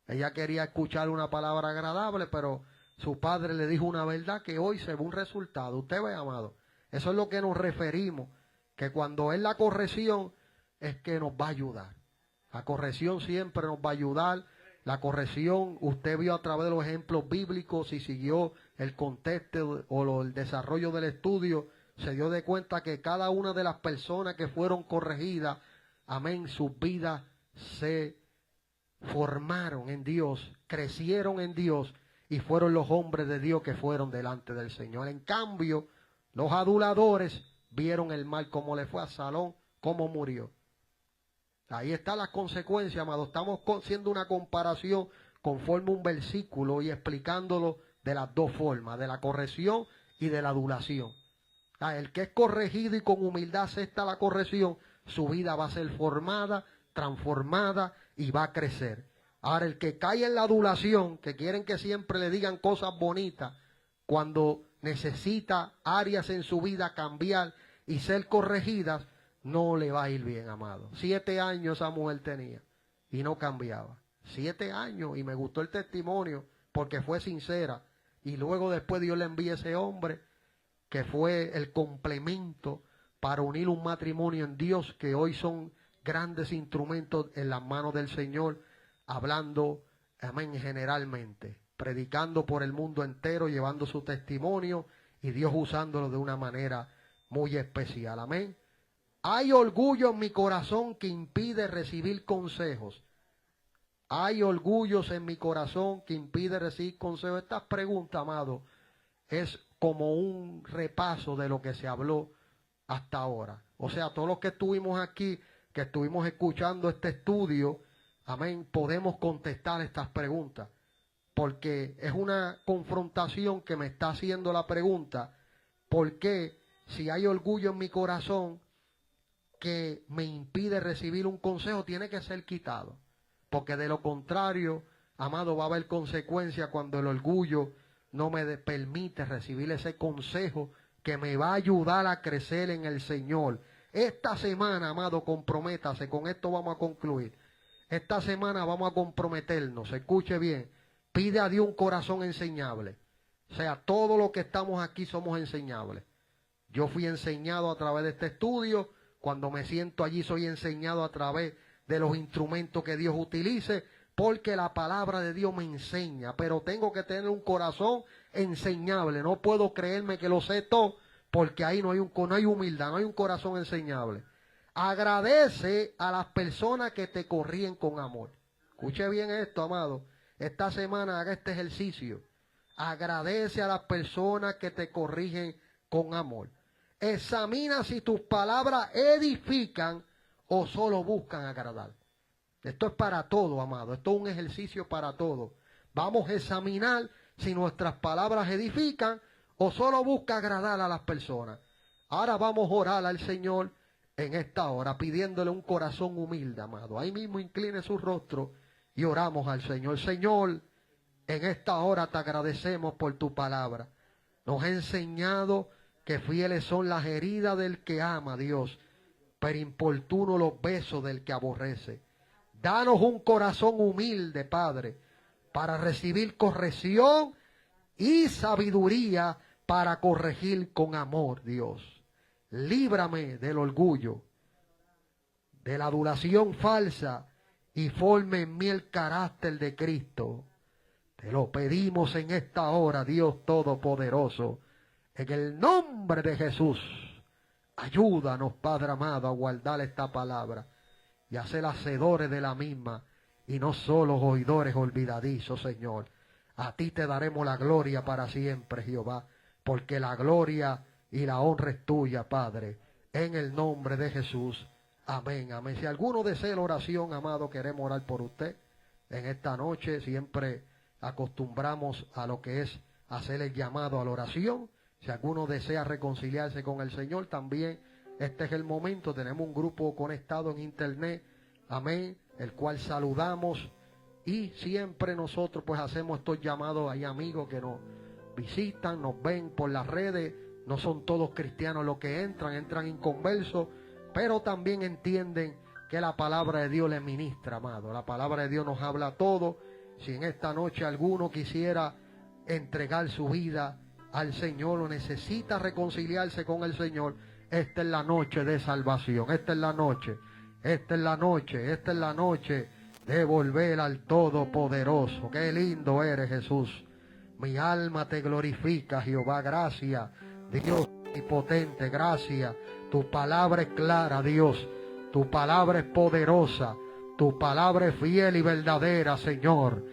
Ella quería escuchar una palabra agradable, pero su padre le dijo una verdad que hoy se ve un resultado. Usted ve, amado. Eso es lo que nos referimos. Que cuando es la corrección, es que nos va a ayudar. La corrección siempre nos va a ayudar. La corrección, usted vio a través de los ejemplos bíblicos y siguió el contexto o el desarrollo del estudio, se dio de cuenta que cada una de las personas que fueron corregidas, amén, sus vidas se formaron en Dios, crecieron en Dios y fueron los hombres de Dios que fueron delante del Señor. En cambio, los aduladores vieron el mal, como le fue a Salón, cómo murió. Ahí está la consecuencia, amado. Estamos haciendo una comparación conforme un versículo y explicándolo de las dos formas, de la corrección y de la adulación. El que es corregido y con humildad acepta la corrección, su vida va a ser formada, transformada y va a crecer. Ahora, el que cae en la adulación, que quieren que siempre le digan cosas bonitas, cuando necesita áreas en su vida cambiar y ser corregidas, no le va a ir bien, amado. 7 años esa mujer tenía y no cambiaba. 7 años, y me gustó el testimonio porque fue sincera. Y luego después Dios le envía ese hombre que fue el complemento para unir un matrimonio en Dios, que hoy son grandes instrumentos en las manos del Señor, hablando, amén, generalmente, predicando por el mundo entero, llevando su testimonio y Dios usándolo de una manera muy especial, amén. Hay orgullo en mi corazón que impide recibir consejos. Hay orgullos en mi corazón que impide recibir consejos. Estas preguntas, amado, es como un repaso de lo que se habló hasta ahora. O sea, todos los que estuvimos aquí, que estuvimos escuchando este estudio, amén, podemos contestar estas preguntas. porque es una confrontación que me está haciendo la pregunta, ¿por qué si hay orgullo en mi corazón que me impide recibir un consejo, tiene que ser quitado? Porque de lo contrario, amado, va a haber consecuencias cuando el orgullo no me permite recibir ese consejo que me va a ayudar a crecer en el Señor. Esta semana, amado, comprométase, con esto vamos a concluir. Esta semana vamos a comprometernos, escuche bien, pide a Dios un corazón enseñable. O sea, todos los que estamos aquí somos enseñables. Yo fui enseñado a través de este estudio, cuando me siento allí soy enseñado a través de los instrumentos que Dios utilice, porque la palabra de Dios me enseña, pero tengo que tener un corazón enseñable. No puedo creerme que lo sé todo, porque ahí no hay humildad, no hay un corazón enseñable. Agradece a las personas que te corrigen con amor. Escuche bien esto, amado. Esta semana haga este ejercicio. Agradece a las personas que te corrigen con amor. Examina si tus palabras edifican o solo buscan agradar. Esto es para todo, amado. Esto es un ejercicio para todo. Vamos a examinar si nuestras palabras edifican o solo busca agradar a las personas. Ahora vamos a orar al Señor en esta hora, pidiéndole un corazón humilde, amado. Ahí mismo incline su rostro y oramos al Señor. Señor, en esta hora te agradecemos por tu palabra. Nos ha enseñado que fieles son las heridas del que ama, Dios, pero importuno los besos del que aborrece. Danos un corazón humilde, Padre, para recibir corrección y sabiduría para corregir con amor, Dios. Líbrame del orgullo, de la adulación falsa y forme en mí el carácter de Cristo. Te lo pedimos en esta hora, Dios Todopoderoso, en el nombre de Jesús. Ayúdanos, Padre amado, a guardar esta palabra y a ser hacedores de la misma y no solo oidores olvidadizos, Señor. A ti te daremos la gloria para siempre, Jehová, porque la gloria y la honra es tuya, Padre, en el nombre de Jesús. Amén, amén. Si alguno desea la oración, amado, queremos orar por usted. En esta noche siempre acostumbramos a lo que es hacer el llamado a la oración. Si alguno desea reconciliarse con el Señor, también este es el momento. Tenemos un grupo conectado en internet, amén, el cual saludamos. Y siempre nosotros pues hacemos estos llamados. Hay amigos que nos visitan, nos ven por las redes. No son todos cristianos los que entran inconversos, pero también entienden que la palabra de Dios les ministra, amado. La palabra de Dios nos habla todo. Si en esta noche alguno quisiera entregar su vida al Señor o necesita reconciliarse con el Señor, esta es la noche de salvación. Esta es la noche de volver al Todopoderoso. Qué lindo eres, Jesús. Mi alma te glorifica, Jehová. Gracias, Dios omnipotente, gracias. Tu palabra es clara, Dios. Tu palabra es poderosa. Tu palabra es fiel y verdadera, Señor.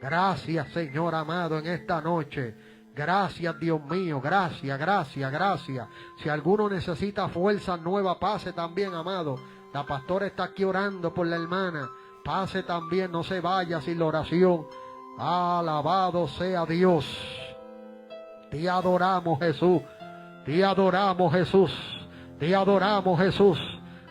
Gracias, Señor amado, en esta noche. Gracias, Dios mío. Gracias, gracias, gracias. Si alguno necesita fuerza nueva, pase también, amado. La pastora está aquí orando por la hermana. Pase también, no se vaya sin la oración. Alabado sea Dios. Te adoramos, Jesús. Te adoramos, Jesús. Te adoramos, Jesús.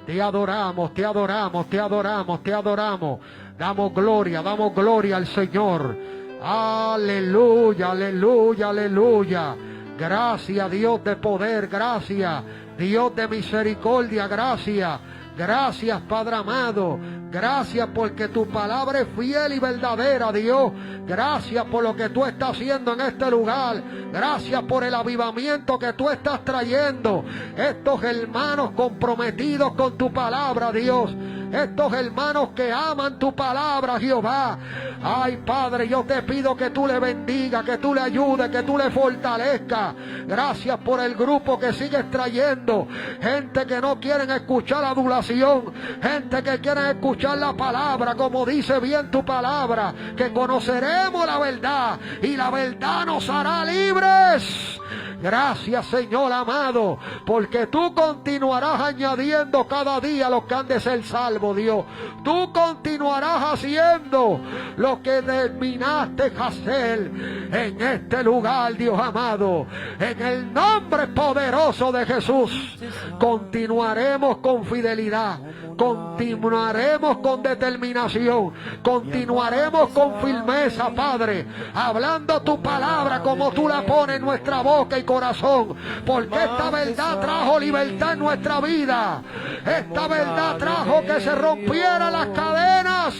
Te adoramos, te adoramos, te adoramos, te adoramos. Damos gloria al Señor. Aleluya, aleluya, aleluya. Gracias, Dios de poder, gracias. Dios de misericordia, gracias. Gracias, Padre amado. Gracias porque tu palabra es fiel y verdadera, Dios. Gracias por lo que tú estás haciendo en este lugar. Gracias por el avivamiento que tú estás trayendo. Estos hermanos comprometidos con tu palabra, Dios. Estos hermanos que aman tu palabra, Jehová. Ay, Padre, yo te pido que tú le bendigas, que tú le ayudes, que tú le fortalezcas. Gracias por el grupo que sigues trayendo. Gente que no quieren escuchar adulación. Gente que quieren escuchar la palabra, como dice bien tu palabra. Que conoceremos la verdad y la verdad nos hará libres. Gracias, Señor amado, porque tú continuarás añadiendo cada día los que han de ser salvos, Dios. Tú continuarás haciendo lo que terminaste hacer en este lugar, Dios amado. En el nombre poderoso de Jesús, continuaremos con fidelidad, continuaremos con determinación, continuaremos con firmeza, Padre, hablando tu palabra como tú la pones en nuestra boca y corazón, porque esta verdad trajo libertad en nuestra vida. Esta verdad trajo que se rompieran las cadenas.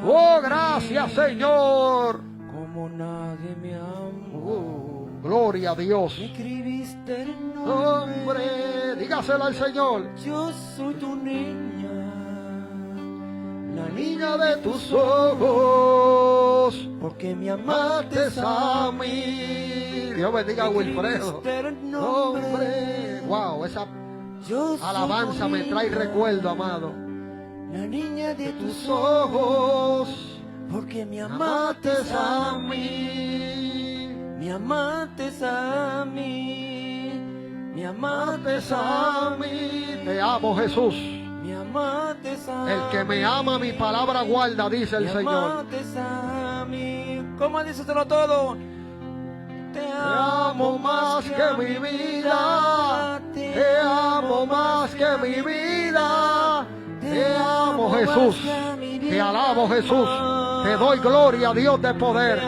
Oh, gracias, Señor. Como nadie me amó. Gloria a Dios. Me escribiste el Hombre, dígaselo al Señor. Yo soy tu niña, la Niña de tus ojos, porque me amaste amaste a mí. Dios bendiga a Wilfredo. Hombre, wow, esa alabanza me trae recuerdo, amado. La niña de Tus ojos, porque me amaste a mí. me amaste a mí, me Amaste a mí. Te amo, Jesús. me amaste a El que me ama, mi palabra guarda, dice el Señor. a mí. ¿Cómo díselo todo? Te Te amo más que mi vida. Te amo más que mi vida. Te amo, Jesús. Te alabo, Jesús. Te doy gloria, Dios de poder.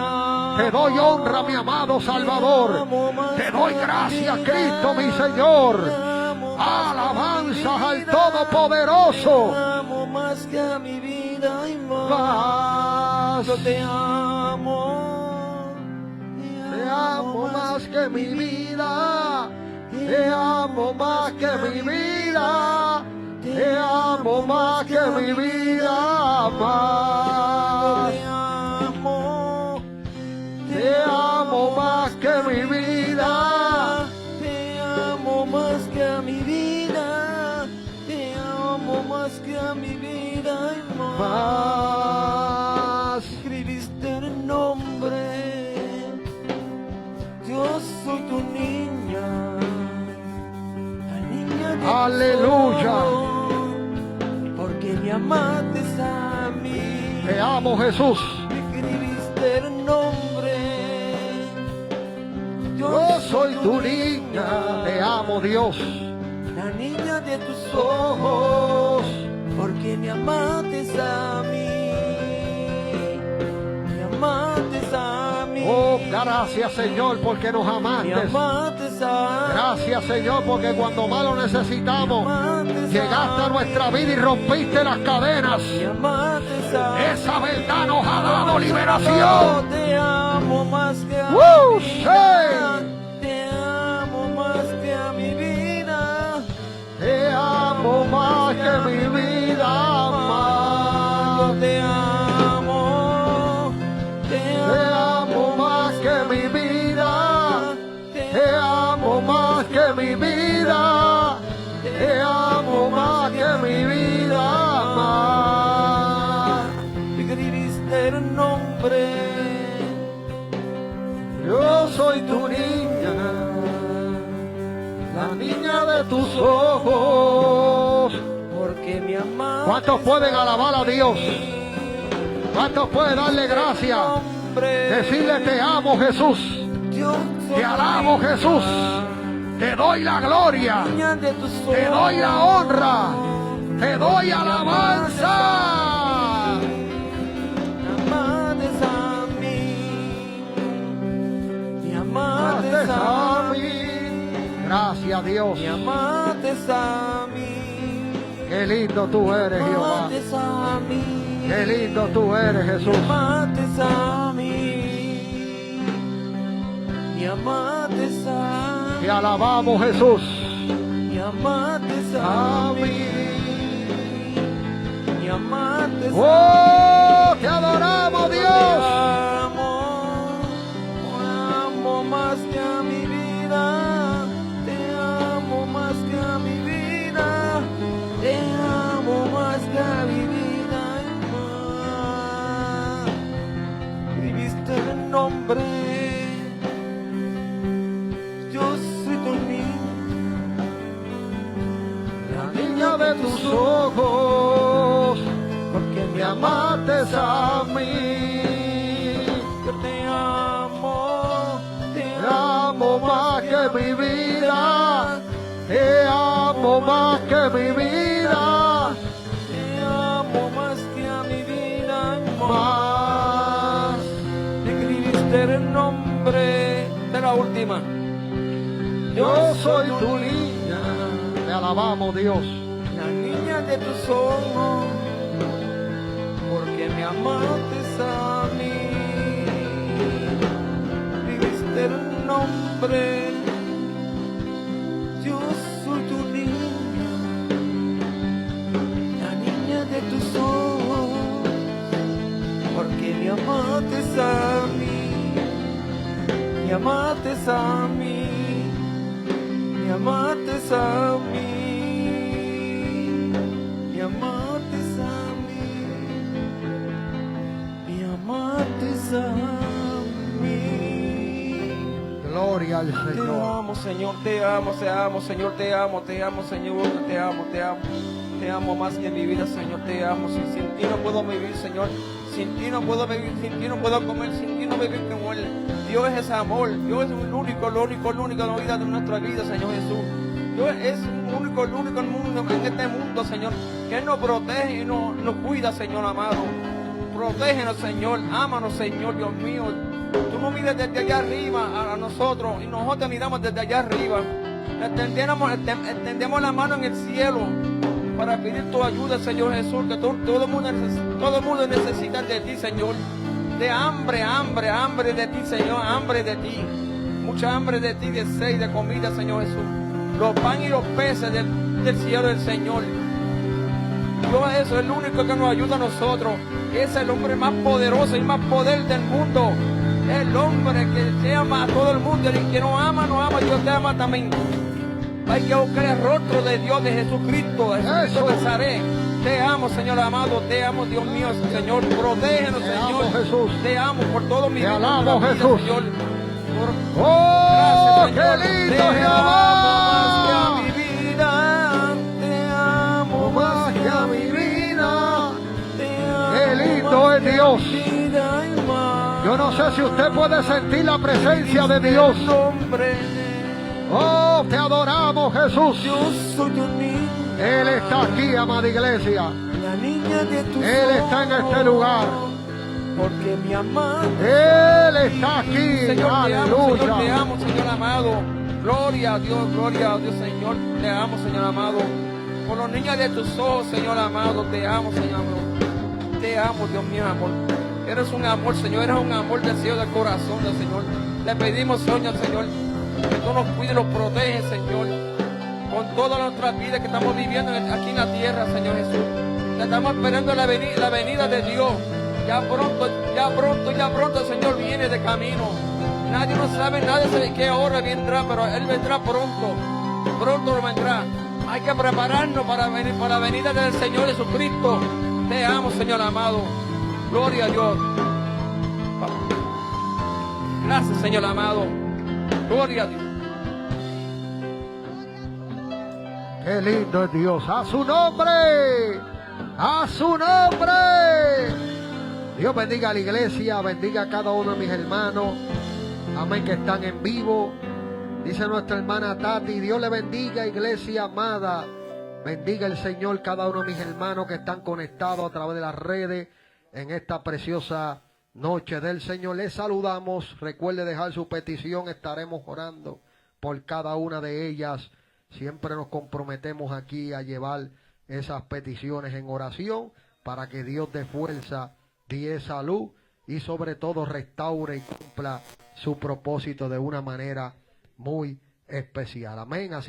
Te doy honra, mi amado Salvador. Te doy gracias, Cristo, mi Señor. Alabanzas al Todopoderoso. Te amo más que a mi vida y Más. Yo te amo. Te amo más que mi vida. Te amo más que mi vida. Te amo más que mi vida. Más. Te amo más que mi vida. Te amo más que a mi vida. Te amo más que a mi vida y Más. Escribiste el nombre. Yo soy tu niña. La niña de tus Aleluya. ojos, porque me amaste a mí. Te amo, Jesús. Escribiste el nombre. Yo soy tu niña. Te amo, Dios. La niña de tus ojos, porque me amaste a mí. Me amaste a mí. Oh, gracias, Señor, porque nos Me amaste. amaste a mí. Gracias, Señor, porque cuando más lo necesitamos, llegaste a nuestra vida y rompiste las cadenas. Me amaste a mí. Esa verdad nos ha dado liberación. Te amo más que a ¡Woo! mi ¡Sí! vida. Te amo más que a mi vida. Te amo más que mi vida. Más. Yo te amo. Te Te amo más que mi vida. Te amo más que mi vida. Te amo más que mi vida. Más. Escribiste el nombre. Yo soy tu niña, la niña de tus ojos. Porque me amaste. ¿Cuántos pueden alabar a Dios? ¿Cuántos pueden darle gracias? Decirle te amo, Jesús. Te alabo, Jesús. Te doy la gloria. Te doy la honra. Te doy alabanza. Me amaste Gracias a a mí. mí. Gracias, Dios. Me amaste a mí. Qué lindo tú eres, Me Jehová. amaste a mí. Qué lindo tú eres, Jesús. Me amaste a mí. Me amaste a mí. Te alabamos, Jesús. Me amaste A a mí. mí. Me amaste a mí. ¡Oh! Te adoramos, Dios. Te amo más que a mi vida. Te amo más que a mi vida. Te amo más que a mi vida. Escribiste el nombre. de tus ojos, porque me amaste a mí. Yo te amo más que mi vida, te amo más que mi vida, te amo más que a mi vida, más. Escribiste el nombre de la última. Yo soy tu niña, te alabamos Dios. La niña de tus ojos, porque me amaste a mí. Escribiste el nombre, yo soy tu niña, la niña de tus ojos, porque me amaste a mí, me amaste a mí, me amaste a mí, me amaste a mí, me amaste a mí. Gloria al Te Señor. amo, Señor, te amo, Señor, te amo, Señor, te amo, te amo más que mi vida, Señor, te amo. Sin ti no puedo vivir, Señor, sin ti no puedo vivir, sin ti no puedo comer, sin ti no vivir como Él. Dios es amor, Dios es el único en la vida de nuestra vida, Señor Jesús. Dios es el único en este mundo, Señor, que Él nos protege y nos cuida, Señor amado. Protégenos, Señor, ámanos, Señor, Dios mío. Tú nos miras desde allá arriba a nosotros y nosotros te miramos desde allá arriba. Extendemos la mano en el cielo para pedir tu ayuda, Señor Jesús, que todo el mundo necesita de ti, Señor. De hambre de ti, Señor, hambre de ti. Mucha hambre de ti, de sed, de comida, Señor Jesús. Los pan y los peces del cielo del Señor. Dios es el único que nos ayuda a nosotros. Es el hombre más poderoso y más poder del mundo. El hombre que ama a todo el mundo. El que no ama, Dios te ama también. Hay que buscar el rostro de Dios, de Jesucristo. Jesucristo besaré. Te amo, Señor amado. Te amo, Dios mío, Señor. Protégenos, Te Señor. amo, Jesús. Te amo por todo mi Te vida. alabo, vida, Jesús. Señor. ¡Oh, Gracias, qué Señor. lindo Te Jehová! amo más que a mi vida. Te amo Más que a mi vida. Te amo Qué lindo más es que a Dios. mi vida y más. Yo no sé si usted puede sentir la presencia de Dios. Hombre, Oh, te adoramos, Jesús. yo soy tu niña, Él está aquí, amada iglesia. la niña de tus Él está en este lugar. porque mi amado. Él está aquí. Señor, te Aleluya. amo, Señor amado. Gloria a Dios, Señor. Te amo, Señor amado. Por los niños de tus ojos, Señor amado. Te amo, Señor amado. Te amo, Dios mío, amor. Eres un amor, Señor. Eres un amor del cielo, del corazón, del Señor. Le pedimos, Señor, que tú nos cuides y nos proteges, Señor. Con toda nuestra vida que estamos viviendo aquí en la tierra, Señor Jesús. Te estamos esperando la venida de Dios. Ya pronto, Señor, viene de camino. Nadie no sabe, nadie sabe qué hora vendrá, pero Él vendrá pronto. Pronto lo vendrá. Hay que prepararnos para la venida del Señor Jesucristo. Te amo, Señor amado. Gloria a Dios. Gracias, Señor amado. Gloria a Dios. Qué lindo es Dios. A su nombre. A su nombre. Dios bendiga a la iglesia. Bendiga a cada uno de mis hermanos. Amén, que están en vivo. Dice nuestra hermana Tati. Dios le bendiga, iglesia amada. Bendiga el Señor cada uno de mis hermanos que están conectados a través de las redes en esta preciosa noche del Señor. Les saludamos. Recuerde dejar su petición. Estaremos orando por cada una de ellas. Siempre nos comprometemos aquí a llevar esas peticiones en oración para que Dios dé fuerza, dé salud y sobre todo restaure y cumpla su propósito de una manera muy especial. Amén. Así